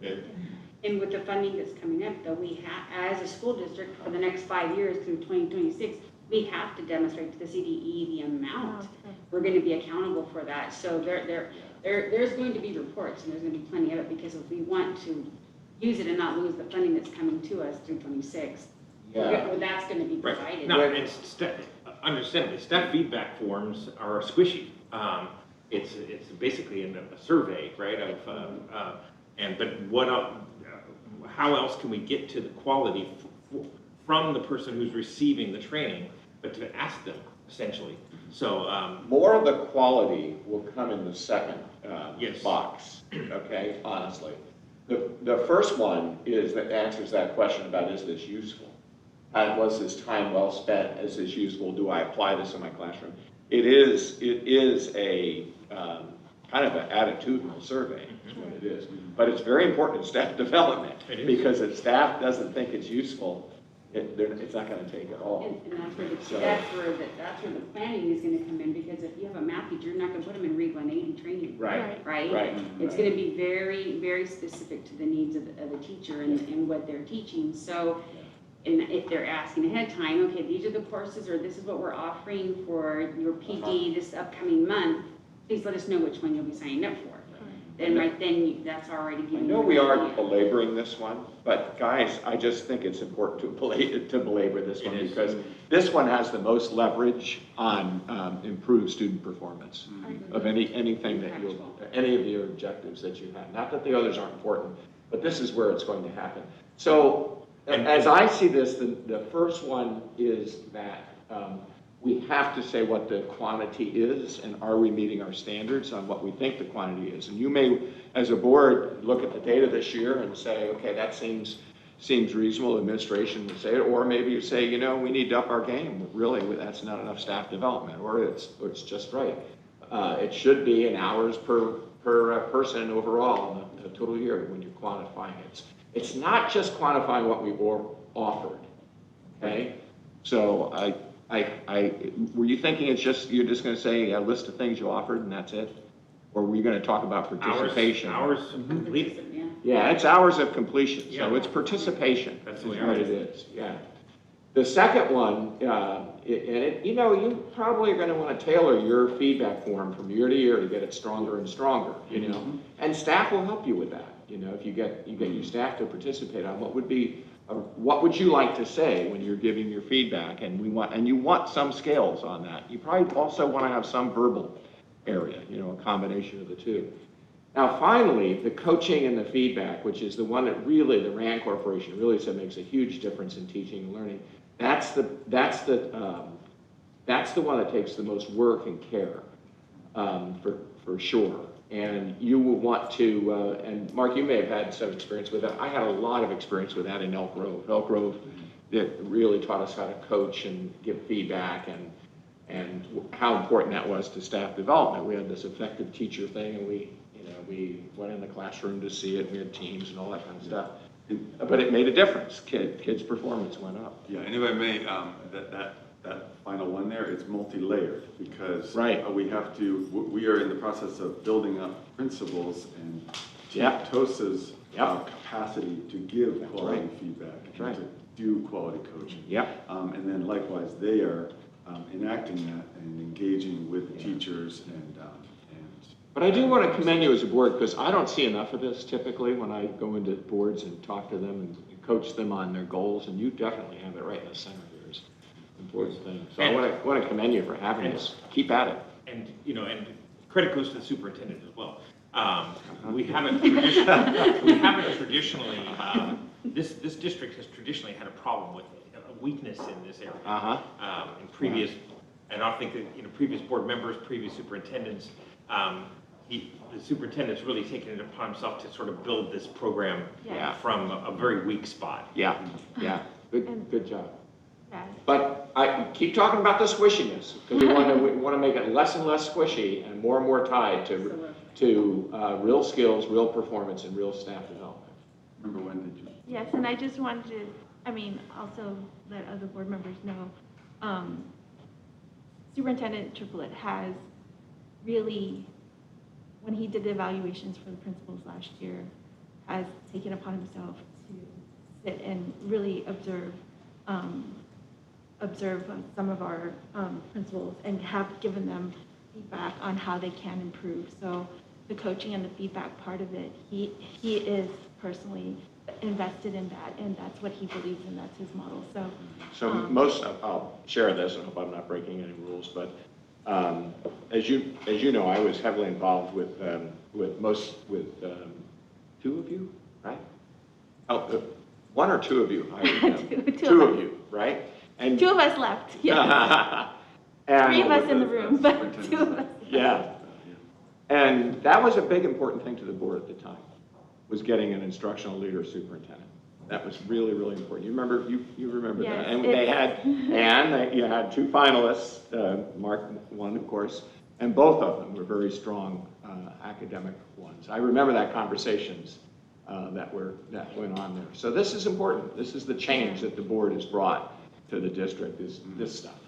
it. And with the funding that's coming up, though, we have, as a school district, for the next 5 years through 2026, we have to demonstrate to the CDE the amount. We're going to be accountable for that. So there's going to be reports, and there's going to be plenty of it, because if we want to use it and not lose the funding that's coming to us through 26, that's going to be Right. provided. Now, and understandably, staff feedback forms are squishy. It's basically a survey, right? How else can we get to the quality from the person who's receiving the training, but to ask them, essentially. So more of the quality will come in the second Yes. box, okay, honestly. The first one is that answers that question about, is this useful? Was this time well spent? Is this useful? Do I apply this in my classroom? It is a kind of an attitudinal survey, is what it is. But it's very important in staff development, because if staff doesn't think it's useful, it's not going to take it all. And that's where the planning is going to come in, because if you have a math teacher, you're not going to put them in Rig 180 training. Right. Right? It's going to be very, very specific to the needs of the teacher and what they're teaching. So, and if they're asking ahead of time, okay, these are the courses, or this is what we're offering for your PD this upcoming month, please let us know which one you'll be signing up for. Then that's already I giving know you we an are idea. belaboring this one, but guys, I just think it's important to belabor this one, because this one has the most leverage on improved student performance of anything that you'll, any of your objectives that you have. Not that the others aren't important, but this is where it's going to happen. So as I see this, the first one is that we have to say what the quantity is, and are we meeting our standards on what we think the quantity is. And you may, as a board, look at the data this year and say, okay, that seems reasonable, administration would say it, or maybe you say, you know, we need to up our game, really, that's not enough staff development, or it's just right. It should be in hours per person overall in the total year when you're quantifying it. It's not just quantifying what we offered, okay? So were you thinking you're just going to say a list of things you offered and that's it? Or were you going to talk about participation? Hours completed. Yeah, it's hours of completion, so Yeah. it's participation. That's is the way what I it is, yeah. The second one, you know, you probably are going to want to tailor your feedback form from year to year to get it stronger and stronger, you know? And staff will help you with that, you know, if you get your staff to participate on what would you like to say when you're giving your feedback, and you want some scales on that. You probably also want to have some verbal area, you know, a combination of the two. Now, finally, the coaching and the feedback, which is the one that really, the RAND Corporation really said makes a huge difference in teaching and learning. That's the one that takes the most work and care, for sure. And you will want to, and Mark, you may have had some experience with that. I had a lot of experience with that in Elk Grove. Elk Grove, it really taught us how to coach and give feedback and how important that was to staff development. We had this effective teacher thing, and we went in the classroom to see it. We had teams and all that kind of stuff. But it made a difference. Kids' performance went up. Yeah, and if I may, that final one there, it's multi-layered because Right. we are in the process of building up principals and Yep. TOSA's Yep. capacity to give That's quality right. feedback That's and right. to do quality coaching. Yep. And then likewise, they are enacting that and engaging with the teachers and But I do want to commend you as a board, because I don't see enough of this typically when I go into boards and talk to them and coach them on their goals, and you definitely have it right in the center here. It's an important thing. So I want to commend you for having this. Keep at it. And, you know, and credit goes to the superintendent as well. We haven't traditionally, this district has traditionally had a problem with a weakness in this area. In previous, and I think that, you know, previous board members, previous superintendents, the superintendent's really taken it upon himself to sort of build this program Yeah. from a very weak spot. Yeah, good job. Yeah. But I keep talking about the squishiness, because we want to make it less and less squishy and more tied to real skills, real performance, and real staff development. remember when did you? Yes, and I just wanted to, also let other board members know, Superintendent Triplett has really, when he did the evaluations for the principals last year, has taken upon himself to sit and really observe some of our principals and have given them feedback on how they can improve. So the coaching and the feedback part of it, he is personally invested in that, and that's what he believes in, that's his model. So I'll share this, and I hope I'm not breaking any rules, but as you know, I was heavily involved with two of you, right? Oh, one or two of you. Two of you, right? And two of us left, yeah. Three of us in the room, but two of us. Yeah. And that was a big important thing to the board at the time, was getting an instructional leader superintendent. That was really, really important. You remember Yes, that. And you had two finalists, Mark won, of course, and both of them were very strong academic ones. I remember that conversations that went on there. So this is important. This is the change that the board has brought to the district, is this stuff.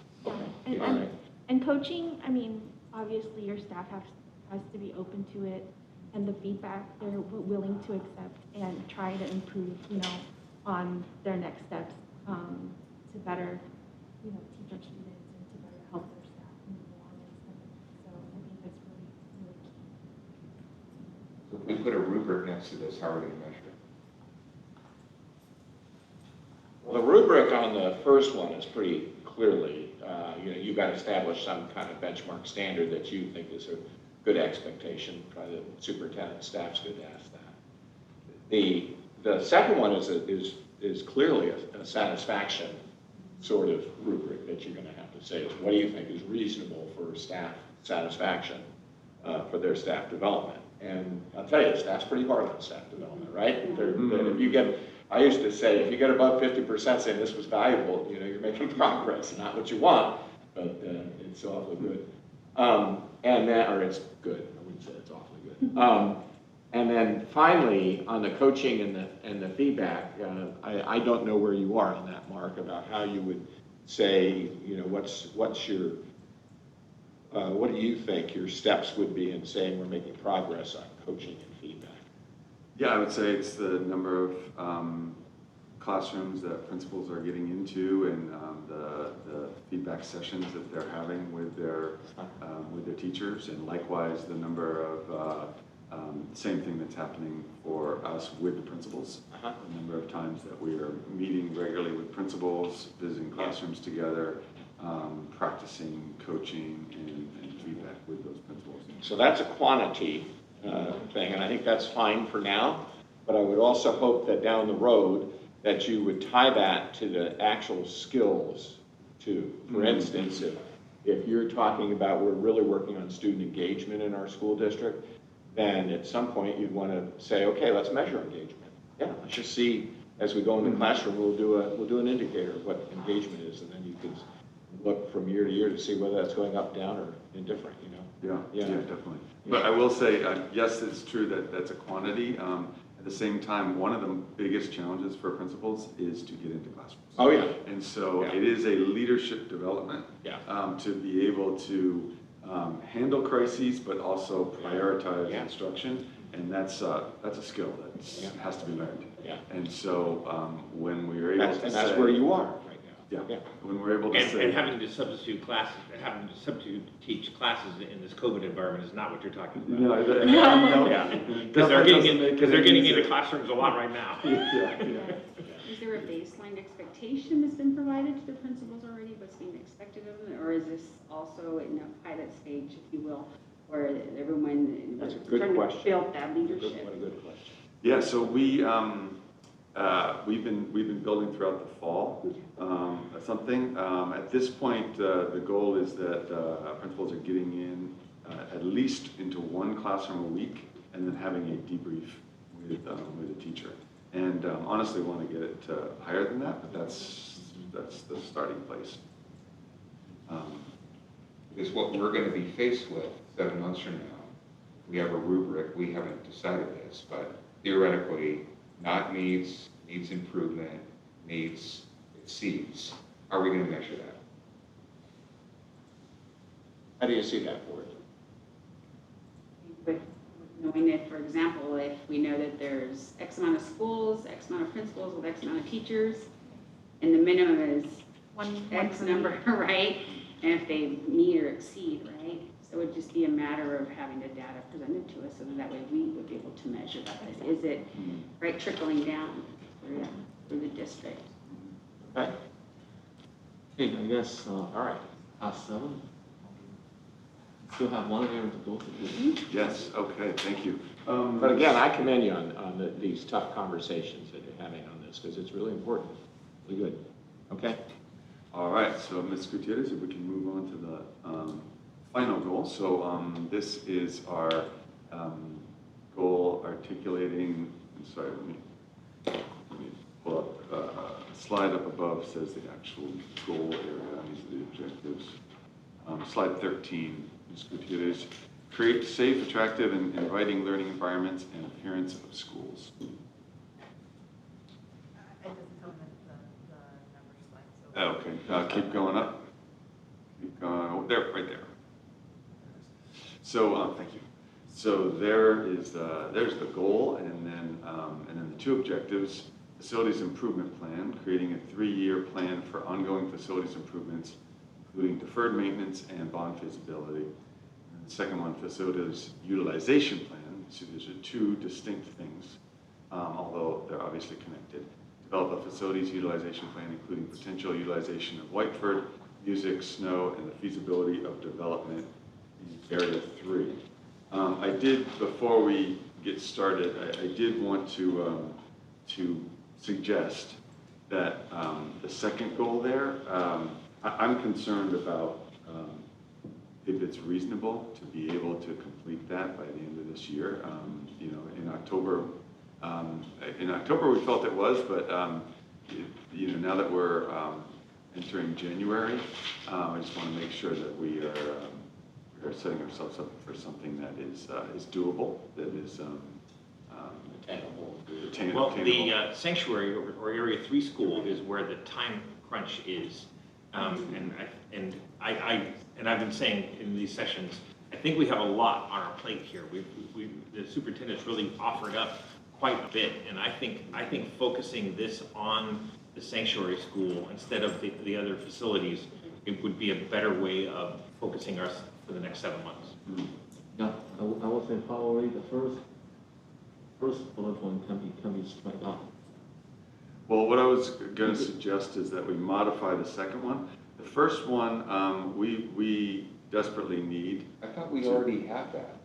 Yeah. All right. And coaching, obviously your staff has to be open to it, and the feedback they're willing to accept and try to improve, on their next steps to better, teach our students and to better help their staff move along and stuff. So I think that's really, really key. So if we put a rubric next to this, how are we going to measure it? Well, the rubric on the first one is pretty clearly, you've got to establish some kind of benchmark standard that you think is good expectation. Probably the superintendent staff's good to ask that. The second one is clearly a satisfaction sort of rubric that you're going to have to say is, what do you think is reasonable for staff satisfaction for their staff development? And I'll tell you, staff's pretty hard on staff development, right? If you get, I used to say, if you get above 50% saying this was valuable, you're making progress, not what you want, but it's awfully good. And then, or it's good, I wouldn't say it's awfully good. And then finally, on the coaching and the feedback, I don't know where you are on that, Mark, about how you would say, what's your, what do you think your steps would be in saying we're making progress on coaching and feedback? Yeah, I would say it's the number of classrooms that principals are getting into, and the feedback sessions that they're having with their teachers, and likewise the number of same thing that's happening for us with the principals. The number of times that we are meeting regularly with principals, visiting classrooms together, practicing coaching and feedback with those principals. So that's a quantity thing, and I think that's fine for now, but I would also hope that down the road that you would tie that to the actual skills too. For instance, if you're talking about we're really working on student engagement in our school district, then at some point you'd want to say, okay, let's measure engagement. Yeah, let's just see, as we go in the classroom, we'll do an indicator of what engagement is, and then you can look from year to year to see whether that's going up, down, or indifferent, Yeah, definitely. But I will say, yes, it's true that that's a quantity. At the same time, one of the biggest challenges for principals is to get into classrooms. Oh, yeah. And so it is a leadership development to be able to handle crises, but also prioritize instruction. And that's a skill that has to be learned. Yeah. And so when we are able to and that's where you are right now. Yeah. When we're able to say, and having to substitute classes, having to teach classes in this COVID environment is not what you're talking about. No, because they're getting into classrooms a lot right now. Is there a baseline expectation that's been provided to the principals already, what's being expected of them? Or is this also in a pilot stage, if you will, where everyone That's a good trying question. to build that leadership? What a good question. Yeah, so we've been building throughout the fall something. At this point, the goal is that principals are getting in at least into one classroom a week, and then having a debrief with a teacher. And honestly, we want to get it higher than that, but that's the starting place. Because what we're going to be faced with 7 months from now, we have a rubric, we haven't decided this, but theoretically, not needs improvement, needs exceeds. How are we going to measure that? How do you see that, Board? With knowing that, for example, if we know that there's X amount of schools, X amount of principals with X amount of teachers, and the minimum is X number, right? And if they meet or exceed, right? So it would just be a matter of having the data presented to us so that way we would be able to measure that. Is it right trickling down through the district? Okay. Okay, I guess, all right, past 7. Still have one area to go through. Yes, okay, thank you. But again, I commend you on these tough conversations that you're having on this, because it's really important. Really good. Okay? All right, so Ms. Gutierrez, if we can move on to the final goal. So this is our goal articulating, sorry, let me pull up, a slide up above says the actual goal area, these are the objectives. Slide 13, Ms. Gutierrez, create safe, attractive, and inviting learning environments and appearance of schools. It doesn't tell me the number slide, so. Okay, keep going up. Keep going, oh, there, right there. So, thank you. So there's the goal, and then the 2 objectives: facilities improvement plan, creating a 3-year plan for ongoing facilities improvements, including deferred maintenance and bond feasibility. And the second one, facilities utilization plan. So these are 2 distinct things, although they're obviously connected. Develop a facilities utilization plan, including potential utilization of Whiteford, music, snow, and the feasibility of development in Area 3. I did, before we get started, I did want to suggest that the second goal there, I'm concerned about if it's reasonable to be able to complete that by the end of this year. You know, in October we felt it was, but you know, now that we're entering January, I just want to make sure that we are setting ourselves up for something that is doable, that is Well, attainable. the sanctuary or Area 3 school is where the time crunch is. And I've been saying in these sessions, I think we have a lot on our plate here. The superintendent's really offered up quite a bit, and I think focusing this on the sanctuary school instead of the other facilities, it would be a better way of focusing us for the next 7 months. Yeah, I would say probably the first bullet point can be straight off. Well, what I was going to suggest is that we modify the second one. The first one, we desperately need. I thought we already have that.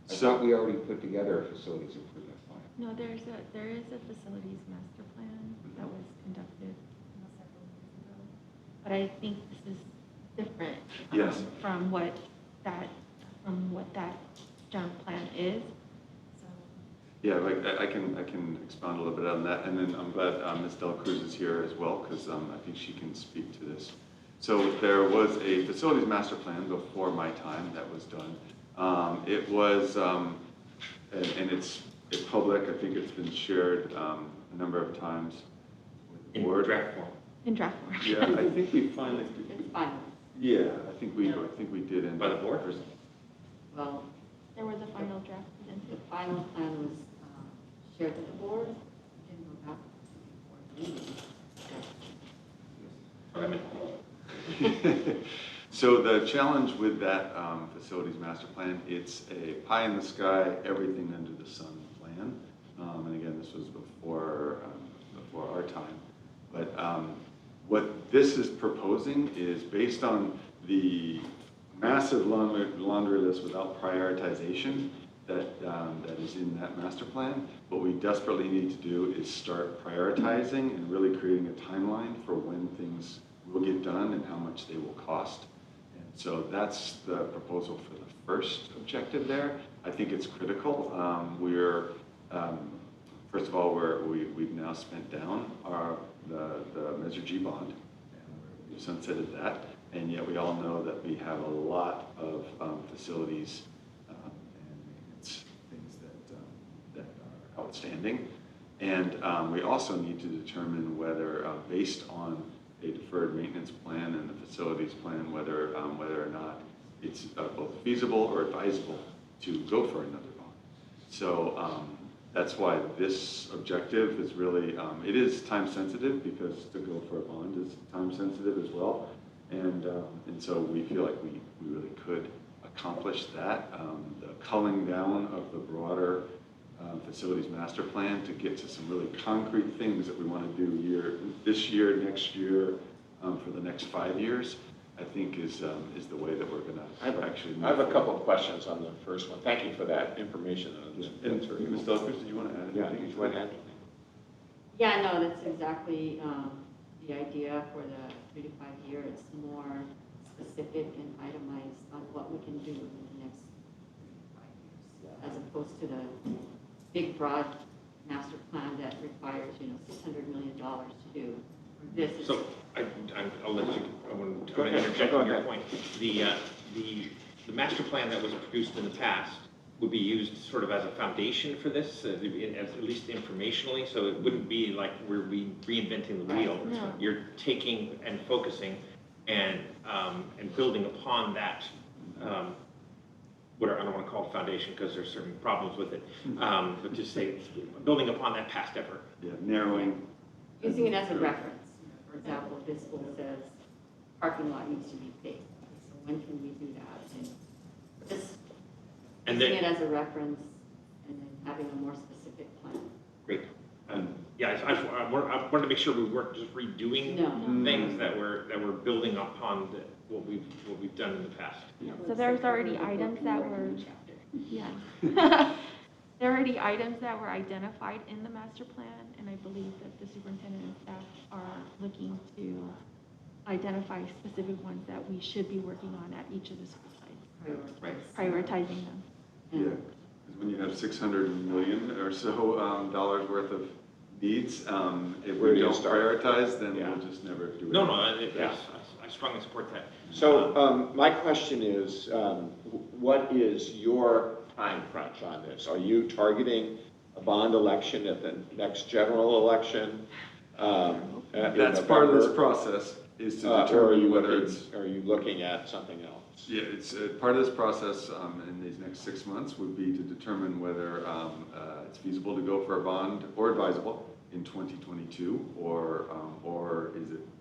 I So- thought we already put together a facilities improvement plan. No, there is a facilities master plan that was conducted several years ago. But I think this is different Yes. from what that general plan is. So, Yeah, like I can expound a little bit on that, and then I'm glad Ms. Del Cruz is here as well, because I think she can speak to this. So there was a facilities master plan before my time that was done. It was, and it's public. I think it's been shared a number of times with the In board. draft form. in draft form. Yeah, I think we finally. It's fine. Yeah, I think we did end By the up- board? Well, There was a final draft presented. the final plan was shared with the board, didn't go back to the board meeting. What I meant. So the challenge with that facilities master plan, it's a pie in the sky, everything under the sun plan. And again, this was before our time. But what this is proposing is based on the massive laundry list without prioritization that is in that master plan. What we desperately need to do is start prioritizing and really creating a timeline for when things will get done and how much they will cost. And so that's the proposal for the first objective there. I think it's critical. First of all, we've now spent down the Measure G bond, and we've sunsetted that. And yet we all know that we have a lot of facilities and maintenance things that are outstanding. And we also need to determine whether, based on a deferred maintenance plan and the facilities plan, whether or not it's both feasible or advisable to go for another bond. So that's why this objective is really, it is time sensitive, because to go for a bond is time sensitive as well. And so we feel like we really could accomplish that. The culling down of the broader facilities master plan to get to some really concrete things that we want to do this year, next year, for the next 5 years, I think is the way that we're going to actually move I have a forward. couple of questions on the first one. Thank you for that information. And Ms. Delphus, do you want to add Yeah, anything? go ahead. Yeah, no, that's exactly the idea for the 3 to 5 year. It's more specific and itemized on what we can do in the next 3 to 5 years, as opposed to the big, broad master plan that requires, $600 million to do. This is So I'll let you, I'm going Go to ahead. interject Go on your ahead. point. The master plan that was produced in the past would be used sort of as a foundation for this, as at least informationally, so it wouldn't be like we're reinventing the wheel. No. You're taking and focusing and building upon that, what I don't want to call it foundation because there's certain problems with it, but just say building upon that past effort. Yeah, narrowing. using it as a reference. For example, this school says parking lot needs to be paved. So when can we do that? And just And using then- it as a reference and then having a more specific plan. Great. Yeah, I wanted to make sure we weren't just redoing No. things that we're building upon what we've done in the past. So there's already items that were Yeah. There are already items that were identified in the master plan, and I believe that the superintendent and staff are looking to identify specific ones that we should be working on at each of the school sites, prioritizing them. Yeah, because when you have 600 million or so dollars worth of needs, if Where we do you don't start? prioritize, then Yeah. we'll just never do it. No, Yeah. I strongly support that. So my question is, what is your time crunch on this? Are you targeting a bond election at the next general election? In That's part of this November? process, is to Or are determine you whether looking, it's, are you looking at something else? yeah, it's, part of this process in these next 6 months would be to determine whether it's feasible to go for a bond or advisable in 2022, or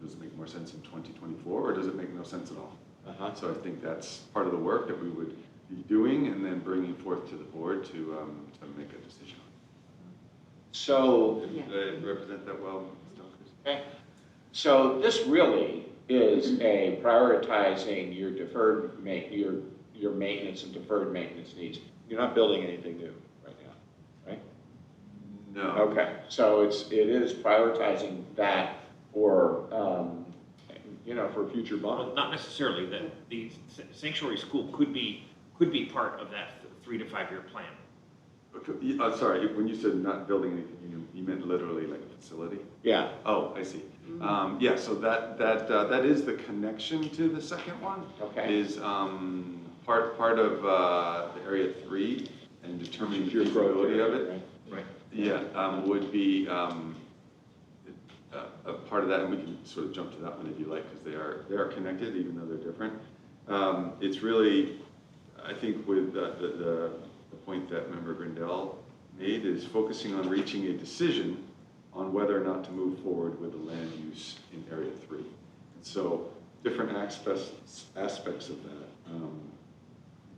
does it make more sense in 2024, or does it make no sense at all? Uh-huh. So I think that's part of the work that we would be doing and then bringing forth to the board to make a decision. So, Did I represent that well, Ms. Delacruz? okay. So this really is a prioritizing your deferred your maintenance and deferred maintenance needs. You're not building anything new right now, right? No. Okay, so it is prioritizing that for, for future Well, bond. not necessarily, the sanctuary school could be part of that 3 to 5 year plan. Sorry, when you said not building anything, you meant literally like a facility? Yeah, Oh, I see. Yeah, so that is the connection to the second one. Okay. Is part of the area 3 and determining the future growth feasibility of area, it. right? Right. Yeah, would be a part of that, and we can sort of jump to that one if you like, because they are connected, even though they're different. It's really, I think, with the point that Member Grindell made, is focusing on reaching a decision on whether or not to move forward with the land use in Area 3. And so different aspects of that,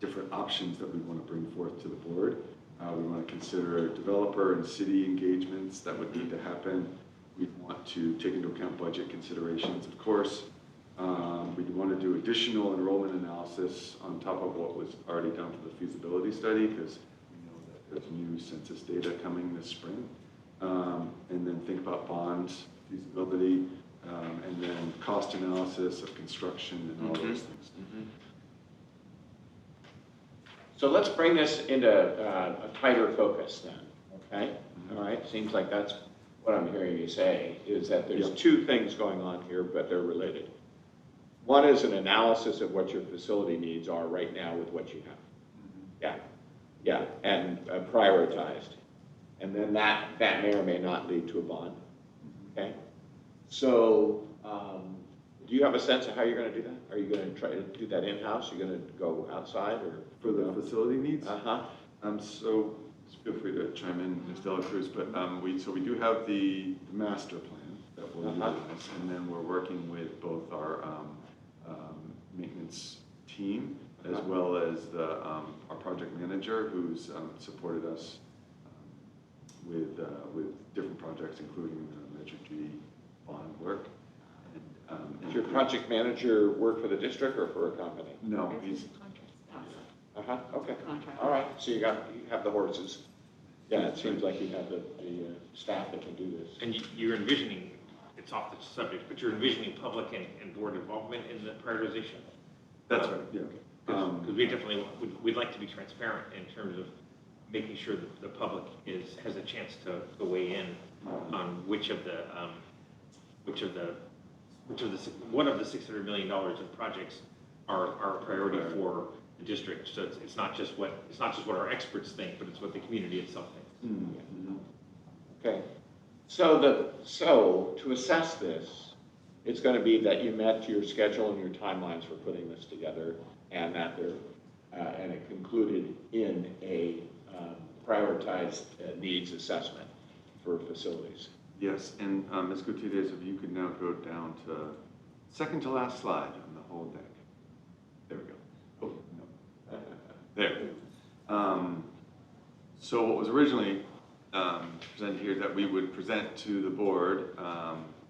different options that we want to bring forth to the board. We want to consider developer and city engagements that would need to happen. We want to take into account budget considerations, of course. We want to do additional enrollment analysis on top of what was already done for the feasibility study, because we know that there's new census data coming this spring. And then think about bonds, feasibility, and then cost analysis of construction and all those things. So let's bring this into a tighter focus then, okay? All right, seems like that's what I'm hearing you say, is that there's two things going on here, but they're related. One is an analysis of what your facility needs are right now with what you have. Yeah, and prioritized. And then that may or may not lead to a bond, okay? So do you have a sense of how you're going to do that? Are you going to try to do that in-house? You're going to go outside or? For the facility needs? Uh-huh. So feel free to chime in, Ms. Delacruz, but we do have the master plan that we'll utilize, and then we're working with both our maintenance team as well as our project manager, who's supported us with different projects, including the Measure G bond work. Does your project manager work for the district or for a company? No, he's Uh-huh, okay. Contract. All right, so you have the horses. Yeah, it seems like you have the staff that can do this. And you're envisioning, it's off the subject, but you're envisioning public and board involvement in the prioritization? that's right. Yeah. Because we definitely, we'd like to be transparent in terms of making sure that the public has a chance to weigh in on what of the $600 million of projects are a priority for the district. So it's not just what our experts think, but it's what the community itself thinks. Okay, so to assess this, it's going to be that you met your schedule and your timelines for putting this together, and that and it concluded in a prioritized needs assessment for facilities. Yes, and Ms. Gutierrez, if you could now go down to second to last slide on the whole deck. There we go. Oh, no. There. So what was originally presented here, that we would present to the board,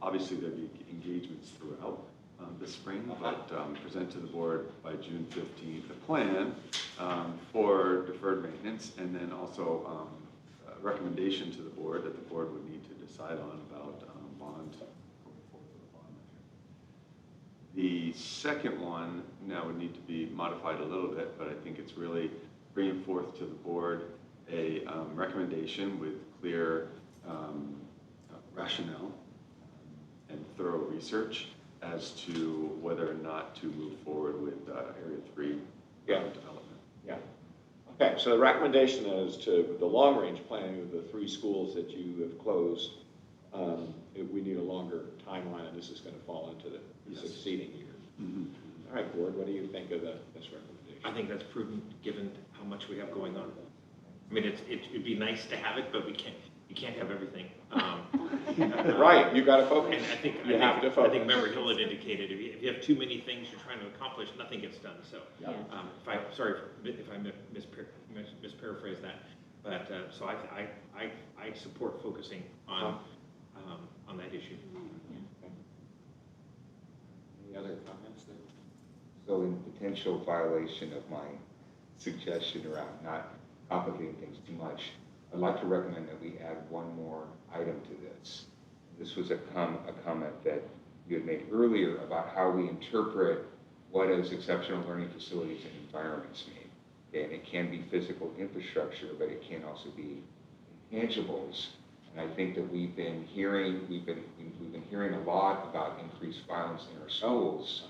obviously there'd be engagements throughout this spring, but present to the board by June 15th, the plan for deferred maintenance, and then also a recommendation to the board that the board would need to decide on about bond, going forward with a bond measure. The second one now would need to be modified a little bit, but I think it's really bringing forth to the board a recommendation with clear rationale and thorough research as to whether or not to move forward with Area 3 development. Yeah. Okay, so the recommendation is to the long-range planning of the 3 schools that you have closed. We need a longer timeline, and this is going to fall into the succeeding year. Mm-hmm. All right, board, what do you think of this recommendation? I think that's prudent, given how much we have going on. I mean, it'd be nice to have it, but you can't have everything. Right, you got to focus. And I think to focus. I think Member Hill had indicated, if you have too many things you're trying to accomplish, nothing gets done. So, Yeah. sorry if I misparaphrase that, but so I support focusing on that issue. Any other comments there? So in potential violation of my suggestion around not complicating things too much, I'd like to recommend that we add one more item to this. This was a comment that you had made earlier about how we interpret what is exceptional learning facilities and environments mean. Okay, and it can be physical infrastructure, but it can also be intangibles. And I think that we've been hearing a lot about increased violence in our schools.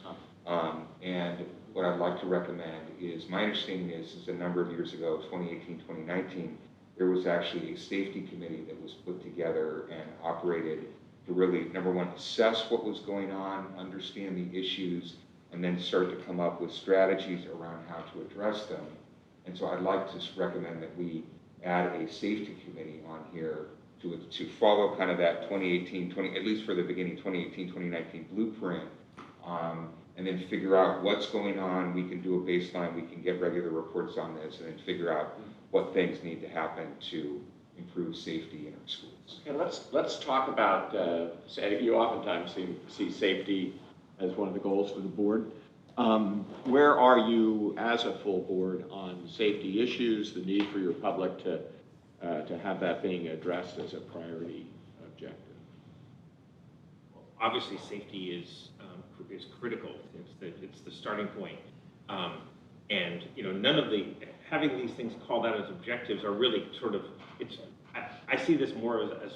And what I'd like to recommend is, my understanding is a number of years ago, 2018, 2019, there was actually a safety committee that was put together and operated to really, number one, assess what was going on, understand the issues, and then start to come up with strategies around how to address them. And so I'd like to recommend that we add a safety committee on here to follow kind of that 2018, at least for the beginning, 2018, 2019 blueprint, and then figure out what's going on. We can do a baseline, we can get regular reports on this, and then figure out what things need to happen to improve safety in our schools. Okay, let's talk about, you oftentimes see safety as one of the goals for the board. Where are you as a full board on safety issues, the need for your public to have that being addressed as a priority objective? Obviously, safety is critical. It's the starting point. And none of having these things called out as objectives are really sort of, I see this more as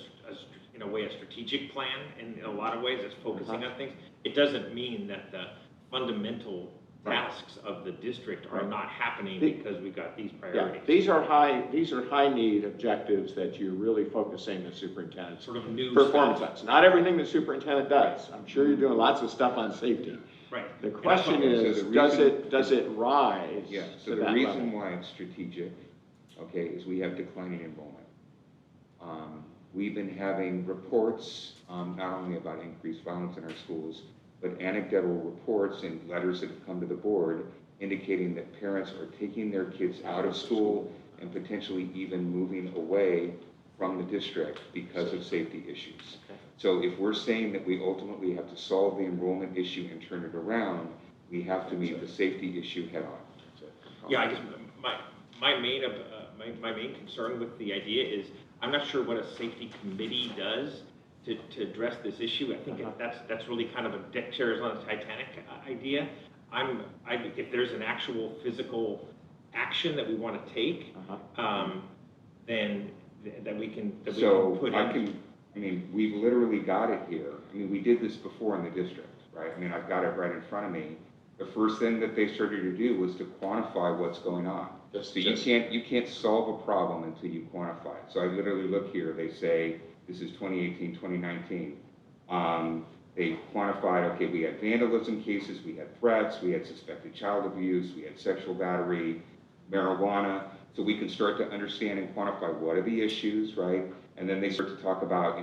in a way a strategic plan in a lot of ways. It's focusing on things. It doesn't mean that the fundamental tasks of the district are not happening because we've got these priorities. Yeah, these are high need objectives that you're really focusing the superintendent's sort of new performance stuff. on. Not everything the superintendent does. I'm sure you're doing lots of stuff on safety. Right. The question is, does it rise? Yeah, so to the that reason level? why it's strategic, okay, is we have declining enrollment. We've been having reports, not only about increased violence in our schools, but anecdotal reports and letters that have come to the board indicating that parents are taking their kids out of school and potentially even moving away from the district because of safety issues. Okay. So if we're saying that we ultimately have to solve the enrollment issue and turn it around, we have to meet the safety issue head on. Yeah, I guess my main concern with the idea is I'm not sure what a safety committee does to address this issue. I think that's really kind of a deck chairs on a Titanic idea. If there's an actual physical action that we want to take, then that we can put in. I mean, we've literally got it here. I mean, we did this before in the district, right? I mean, I've got it right in front of me. The first thing that they started to do was to quantify what's going on. So you can't solve a problem until you quantify it. So I literally look here, they say, this is 2018, 2019. They quantified, okay, we had vandalism cases, we had threats, we had suspected child abuse, we had sexual battery, marijuana. So we can start to understand and quantify what are the issues, right? And then they start to talk about,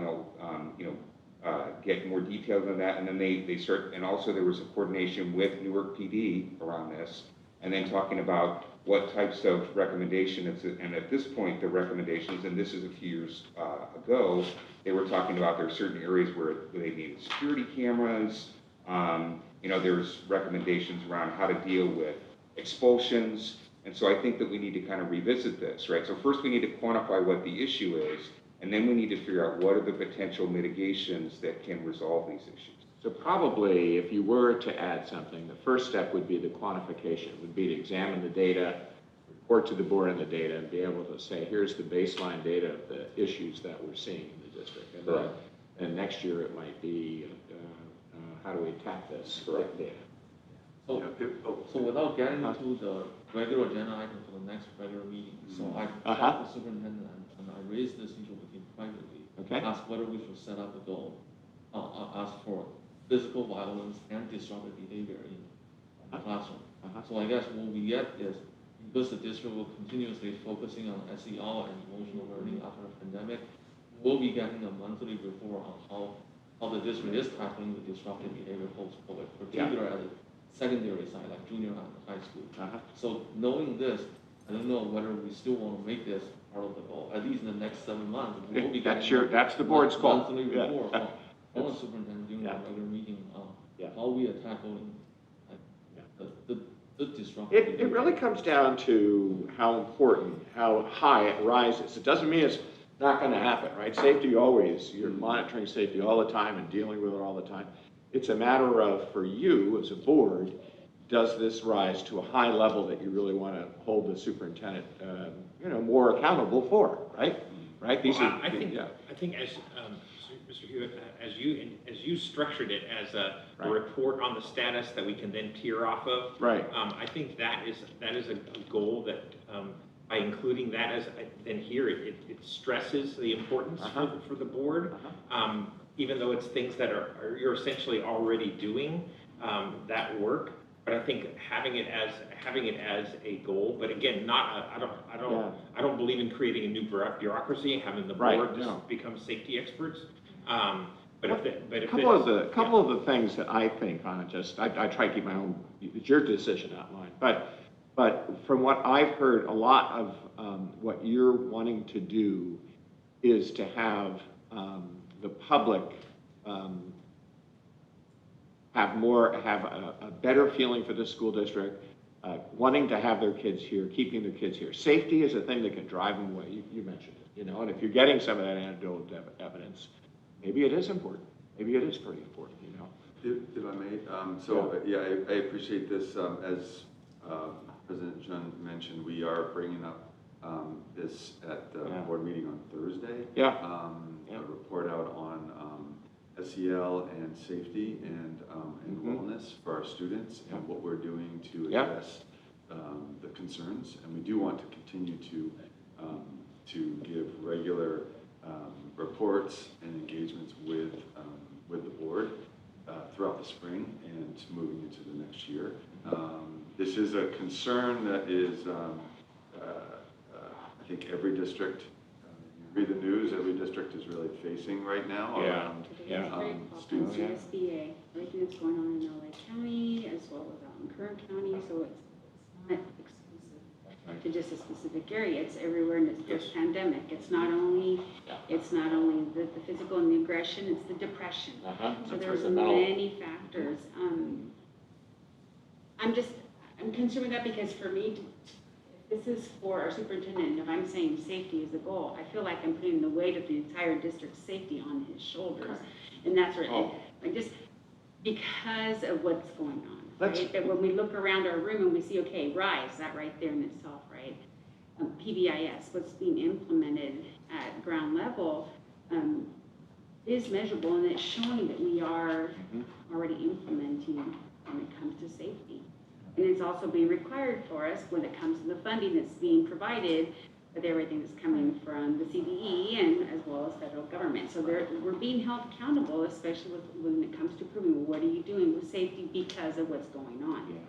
get more details on that. And then they start, and also there was a coordination with Newark PD around this, and then talking about what types of recommendations, and at this point, the recommendations, and this is a few years ago, they were talking about there are certain areas where they needed security cameras. There's recommendations around how to deal with expulsions. And so I think that we need to kind of revisit this, right? So first we need to quantify what the issue is, and then we need to figure out what are the potential mitigations that can resolve these issues. So probably, if you were to add something, the first step would be the quantification, would be to examine the data, report to the board on the data, and be able to say, here's the baseline data of the issues that we're seeing in the district. And, Correct. And next year it might be, how do we attack this data? So, so without getting into the regular agenda item for the next regular meeting, so I talked to the superintendent and I raised this issue with him privately. Okay. Asked whether we should set up a goal, ask for physical violence and disruptive behavior in the classroom. So I guess what we get is, because the district will continuously focusing on SEL and emotional learning after the pandemic, we'll be getting a monthly report on how the district is tackling the disruptive behavior post-COVID, particularly at the secondary side, like junior and high school. So knowing this, I don't know whether we still want to make this part of the goal. At least in the next 7 months, we'll be getting That's the board's call. monthly report from the superintendent during the regular meeting on how we are tackling the disruptive It behavior. really comes down to how important, how high it rises. It doesn't mean it's not going to happen, right? Safety always, you're monitoring safety all the time and dealing with it all the time. It's a matter of, for you as a board, does this rise to a high level that you really want to hold the superintendent, more accountable for, right? Right? These are, I think as Mr. Hewitt, as you structured it as a report on the status that we can then tier off of. Right. I think that is a goal that by including that as then here it stresses the importance for the board. Even though it's things that you're essentially already doing that work. But I think having it as a goal, but again, I don't believe in creating a new bureaucracy and having the board just become safety experts. But a couple of the things that I think on it, I try to keep my own. It's your decision, not mine. But from what I've heard, a lot of what you're wanting to do is to have the public have a better feeling for the school district, wanting to have their kids here, keeping their kids here. Safety is a thing that can drive them away. You mentioned it, and if you're getting some of that anecdotal evidence, maybe it is important. Maybe it is pretty important, If I may, I appreciate this. As President Chun mentioned, we are bringing up this at the board meeting on Thursday. A report out on SEL and safety and wellness for our students and what we're doing to address the concerns. And we do want to continue to give regular reports and engagements with the board throughout the spring and moving into the next year. This is a concern that is, I think every district, you read the news, every district is really facing right now around students. SBA, everything that's going on in LA County as well as Kern County, so it's not exclusive to just a specific area. It's everywhere in this pandemic. It's not only the physical and the aggression, it's the depression. So there's many factors. I'm concerned with that because for me, if this is for our superintendent, if I'm saying safety is the goal, I feel like I'm putting the weight of the entire district's safety on his shoulders. And that's where, just because of what's going on, right? That when we look around our room and we see, okay, RISE, that right there in itself, right? PBIS, what's being implemented at ground level is measurable, and it's showing that we are already implementing when it comes to safety. And it's also being required for us when it comes to the funding that's being provided with everything that's coming from the CDE and as well as federal government. So we're being held accountable, especially when it comes to proving, well, what are you doing with safety because of what's going on?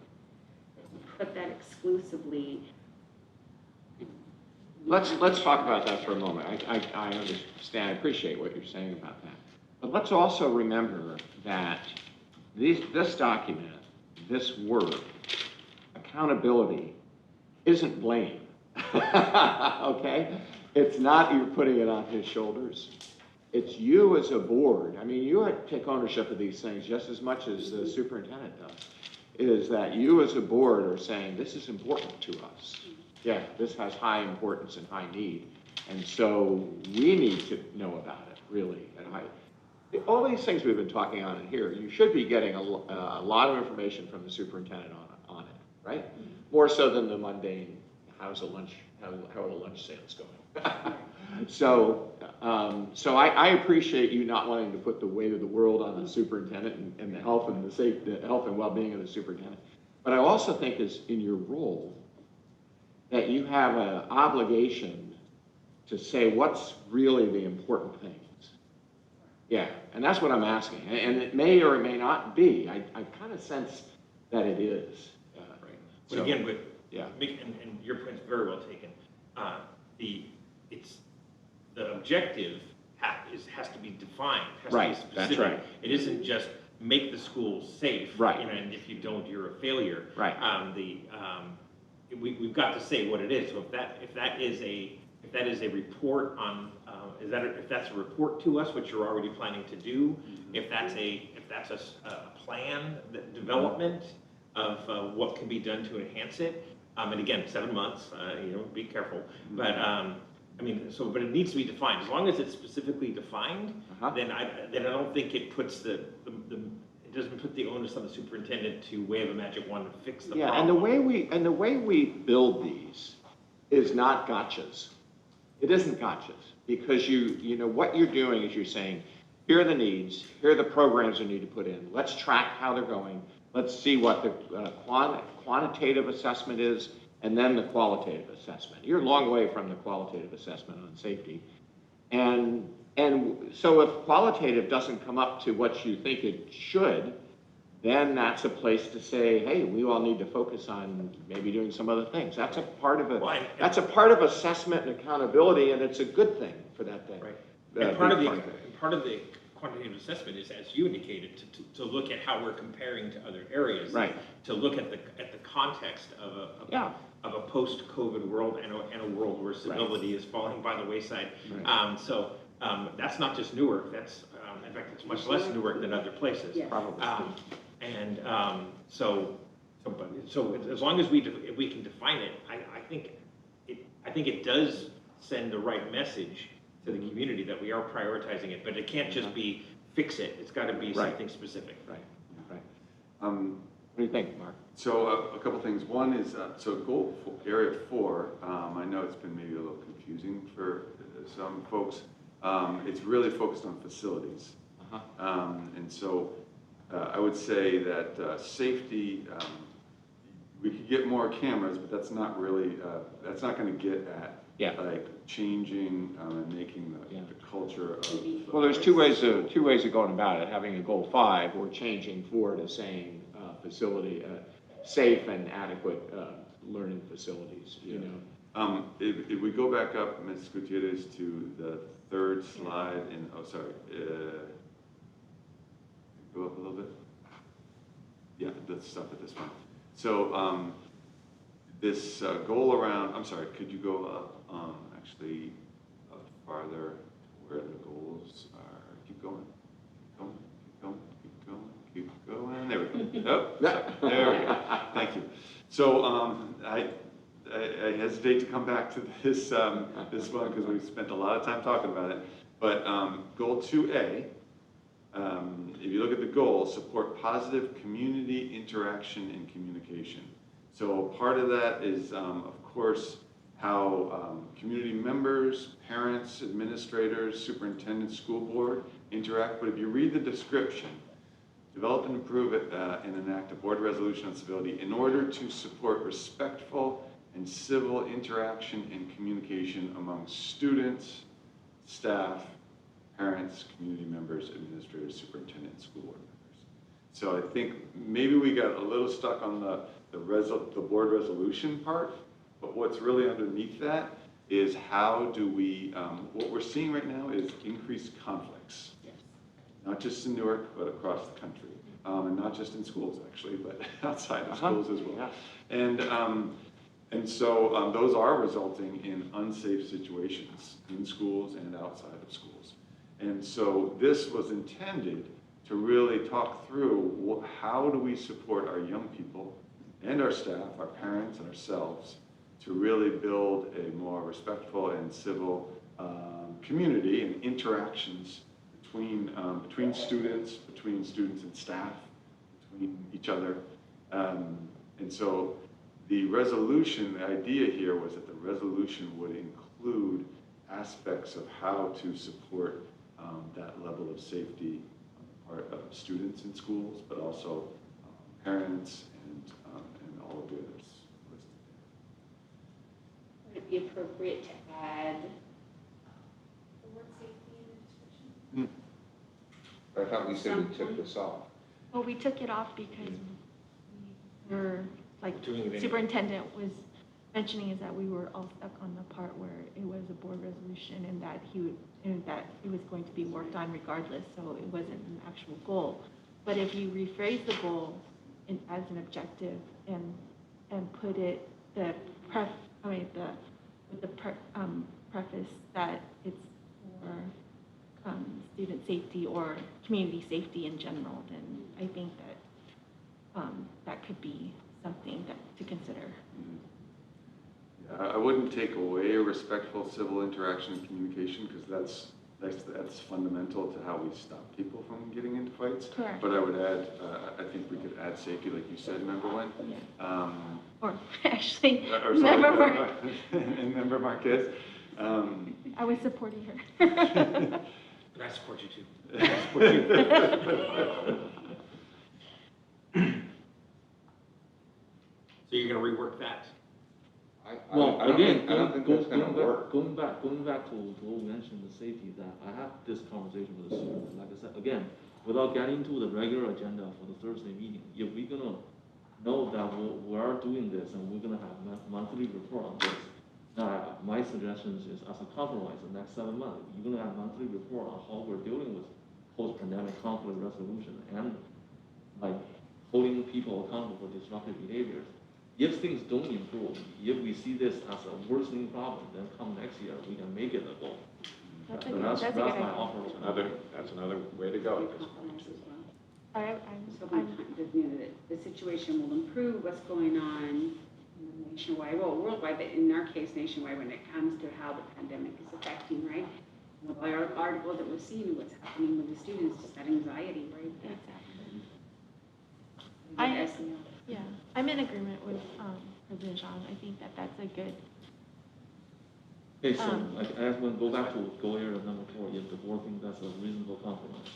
Put that exclusively. Let's talk about that for a moment. I understand, I appreciate what you're saying about that. But let's also remember that this document, this work, accountability, isn't blame, okay? It's not you're putting it on his shoulders. It's you as a board. I mean, you take ownership of these things just as much as the superintendent does. is that you as a board are saying, this is important to us. Yeah, this has high importance and high need. And so we need to know about it, really. And all these things we've been talking on in here, you should be getting a lot of information from the superintendent on it, right? More so than the mundane, how are the lunch sales going? So I appreciate you not wanting to put the weight of the world on the superintendent and the health and the health and well-being of the superintendent. But I also think is in your role that you have an obligation to say what's really the important things. Yeah, and that's what I'm asking. And it may or it may not be. I kind of sense that it is. Right. But again, yeah. And your point's very well taken. The objective has to be defined, has right, to be specific. That's right. It isn't just make the school safe, right? And if you don't, you're a failure. Right. We've got to say what it is. So if that is a report on if that's a report to us, which you're already planning to do, if that's a plan development of what can be done to enhance it. And again, 7 months, be careful. But but it needs to be defined. As long as it's specifically defined, then I don't think it puts it doesn't put the onus on the superintendent to wave a magic wand and fix the problem. And the way we build these is not gotchas. It isn't gotchas because you know what you're doing is you're saying, here are the needs, here are the programs we need to put in. Let's track how they're going. Let's see what the quantitative assessment is, and then the qualitative assessment. You're a long way from the qualitative assessment on safety. And so if qualitative doesn't come up to what you think it should, then that's a place to say, hey, we all need to focus on maybe doing some other things. That's a part of that's a part of assessment and accountability, and it's a good thing for that thing. Right. And part of the quantitative assessment is, as you indicated, to look at how we're comparing to other areas. Right. To look at the context of a post-COVID world and a world where civility is falling by the wayside. Right. That's not just Newark. That's in fact, it's much less Newark than other places. Yes. Probably. So as long as we can define it, I think it does send the right message to the community that we are prioritizing it, but it can't just be fix it. It's got to be something specific. Right. What do you think, Mark? So a couple things. One is, so goal area 4, I know it's been maybe a little confusing for some folks. It's really focused on facilities. And so I would say that safety, we could get more cameras, but that's not really, that's not going to get at like changing and making the culture of. Well, there's two ways of going about it. Having a goal 5 or changing 4 to saying facility, safe and adequate learning facilities. You know. If we go back up, Ms. Gutierrez, to the 3rd slide, and go up a little bit. Yeah, let's stop at this one. So this goal around, I'm sorry, could you go up, actually up farther where the goals are? Keep going, keep going. There we go. There we go. Thank you. So I hesitate to come back to this this one because we've spent a lot of time talking about it. But goal 2A, if you look at the goal, support positive community interaction and communication. So part of that is, of course, how community members, parents, administrators, superintendent, school board interact. But if you read the description, develop and improve it and enact a board resolution on civility in order to support respectful and civil interaction and communication among students, staff, parents, community members, administrators, superintendent, and school board members. So I think maybe we got a little stuck on the board resolution part, but what's really underneath that is how do we, what we're seeing right now is increased conflicts. Yes. Not just in Newark, but across the country. And not just in schools, actually, but outside of schools as well. Yeah. And so those are resulting in unsafe situations in schools and outside of schools. And so this was intended to really talk through how do we support our young people and our staff, our parents and ourselves, to really build a more respectful and civil community and interactions between students and staff, between each other. And so the resolution, the idea here was that the resolution would include aspects of how to support that level of safety on the part of students in schools, but also parents and all of the others listed Would it be appropriate to add the word safety in the description? I thought we said we took this off. Well, we took it off because we were, like, Doing it anyway. superintendent was mentioning is that we were all stuck on the part where it was a board resolution and that it was going to be worked on regardless, so it wasn't an actual goal. But if you rephrase the goal as an objective and put it with the preface that it's for student safety or community safety in general, then I think that that could be something to consider. Yeah, I wouldn't take away respectful civil interaction and communication, because that's fundamental to how we stop people from getting into fights. Correct. But I would add, I think we could add safety, like you said, Member Wen. Yeah. Or actually, Or sorry, Member and Member Marquez. I was supporting her. But I support you too. I support you. So you're gonna rework that? Well, I don't again, think that's gonna work. going back to what we mentioned, the safety, that I have this conversation with the students, like I said, again, without getting to the regular agenda for the Thursday meeting, if we're gonna know that we are doing this and we're gonna have monthly report on this, now, my suggestion is as a compromise, the next 7 months, you're gonna have monthly report on how we're dealing with post-pandemic conflict resolution and like holding people accountable for disruptive behaviors. If things don't improve, if we see this as a worsening problem, then come next year, we can make it a goal. That's That's a good my idea. offer. That's another way to go at this point. Compromise as well. So I'm the situation will improve, what's going on nationwide, well, worldwide, but in our case nationwide, when it comes to how the pandemic is affecting, right? With our articles that we're seeing, what's happening with the students, just that anxiety, right? exactly. And I- SEL. Yeah, I'm in agreement with President Zhang. I think that that's a good. Okay, so I just want to go back to goal area number 4, if the board thinks that's a reasonable compromise.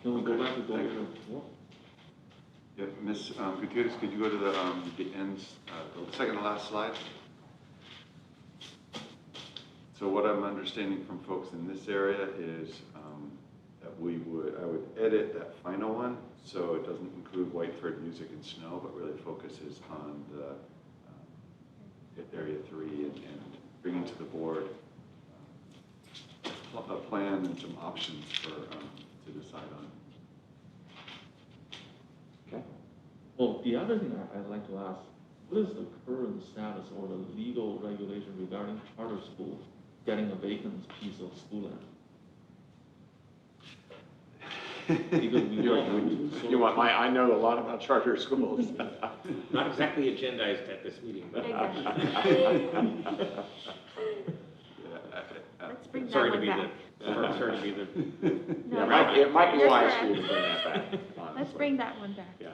Can we go back to goal Thank area you. 4? Yeah, Ms. Gutierrez, could you go to the ends, the second to last slide? So what I'm understanding from folks in this area is that I would edit that final one, so it doesn't include Whiteford music and snow, but really focuses on the area 3 and bringing to the board a plan and some options for to decide on. Okay. Well, the other thing I'd like to ask, what is the current status or the legal regulation regarding charter schools getting a vacant piece of school land? Because we all have to sort You of- want I know a lot about charter schools. Not exactly agendized at this meeting, but. Let's bring that Sorry to one be back. sorry to be the. No, It might be you're wise for correct. you to bring that back, honestly. Let's bring that one back. Yeah,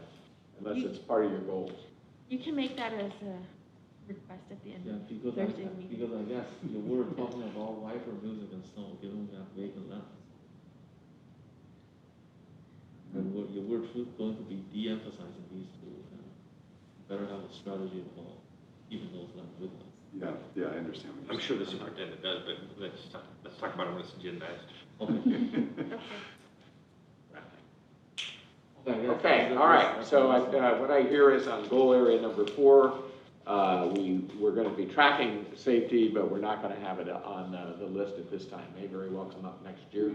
unless it's part of your goals. You can make that as a request at the end Yeah, of because Thursday meeting. because I guess you were talking about Whiteford music and snow, given we have vacant lands. And we're going to be de-emphasizing these two, and better have a strategy about keeping those lands with us. Yeah, I understand what you're I'm sure the saying. superintendent does, but let's talk about it when it's agendized. Okay. Okay. Okay, all right, so what I hear is on goal area number 4, we're going to be tracking safety, but we're not going to have it on the list at this time. May very well come up next year.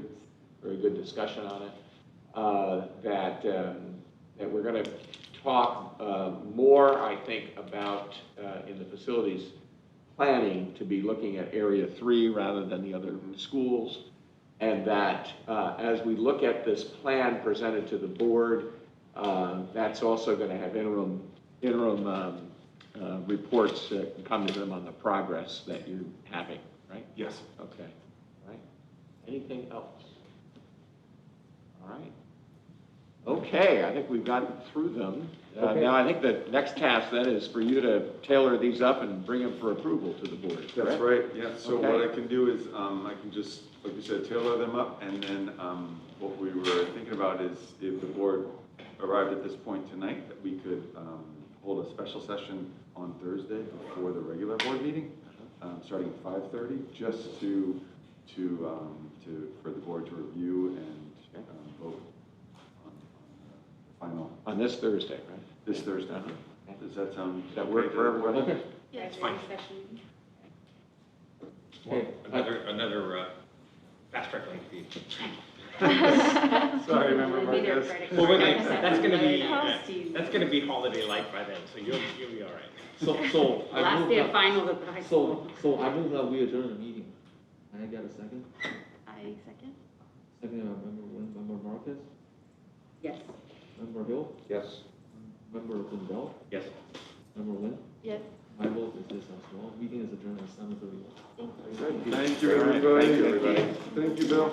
Very good discussion on it. That we're going to talk more, I think, about in the facilities planning to be looking at area 3 rather than the other schools. And that as we look at this plan presented to the board, that's also going to have interim reports that come to them on the progress that you're having, right? Yes. Okay, right. Anything else? All right. Okay, I think we've gotten through them. Okay. Now, I think the next task then is for you to tailor these up and bring them for approval to the board, correct? That's right, yeah. So Okay. what I can do is, I can just, like you said, tailor them up, and then what we were thinking about is if the board arrived at this point tonight, that we could hold a special session on Thursday before the regular board meeting, starting at 5:30, just for the board to review and vote on the final, On this Thursday, right? this Thursday. Okay. Does that sound? Does that work for everyone? Okay. Yeah, It's fine. session. Okay. Another fast track link for you. Sorry, member Be there Marquez. Friday. Well, wait, that's gonna be, Steve. that's gonna be holiday light by then, so you'll be all right. So I Last move day of that- finals at the high school. So I move that we adjourn the meeting. Can I get a second? I second. Second, member Nguyen, member Marcus, Yes. member Hill, Yes. member Lindell, Yes. member Nguyen. Yes. My vote is yes as well. Meeting is adjourned at 7:31. Thank you. Thank you, everybody. Thank you, everybody. Thank you, Bill.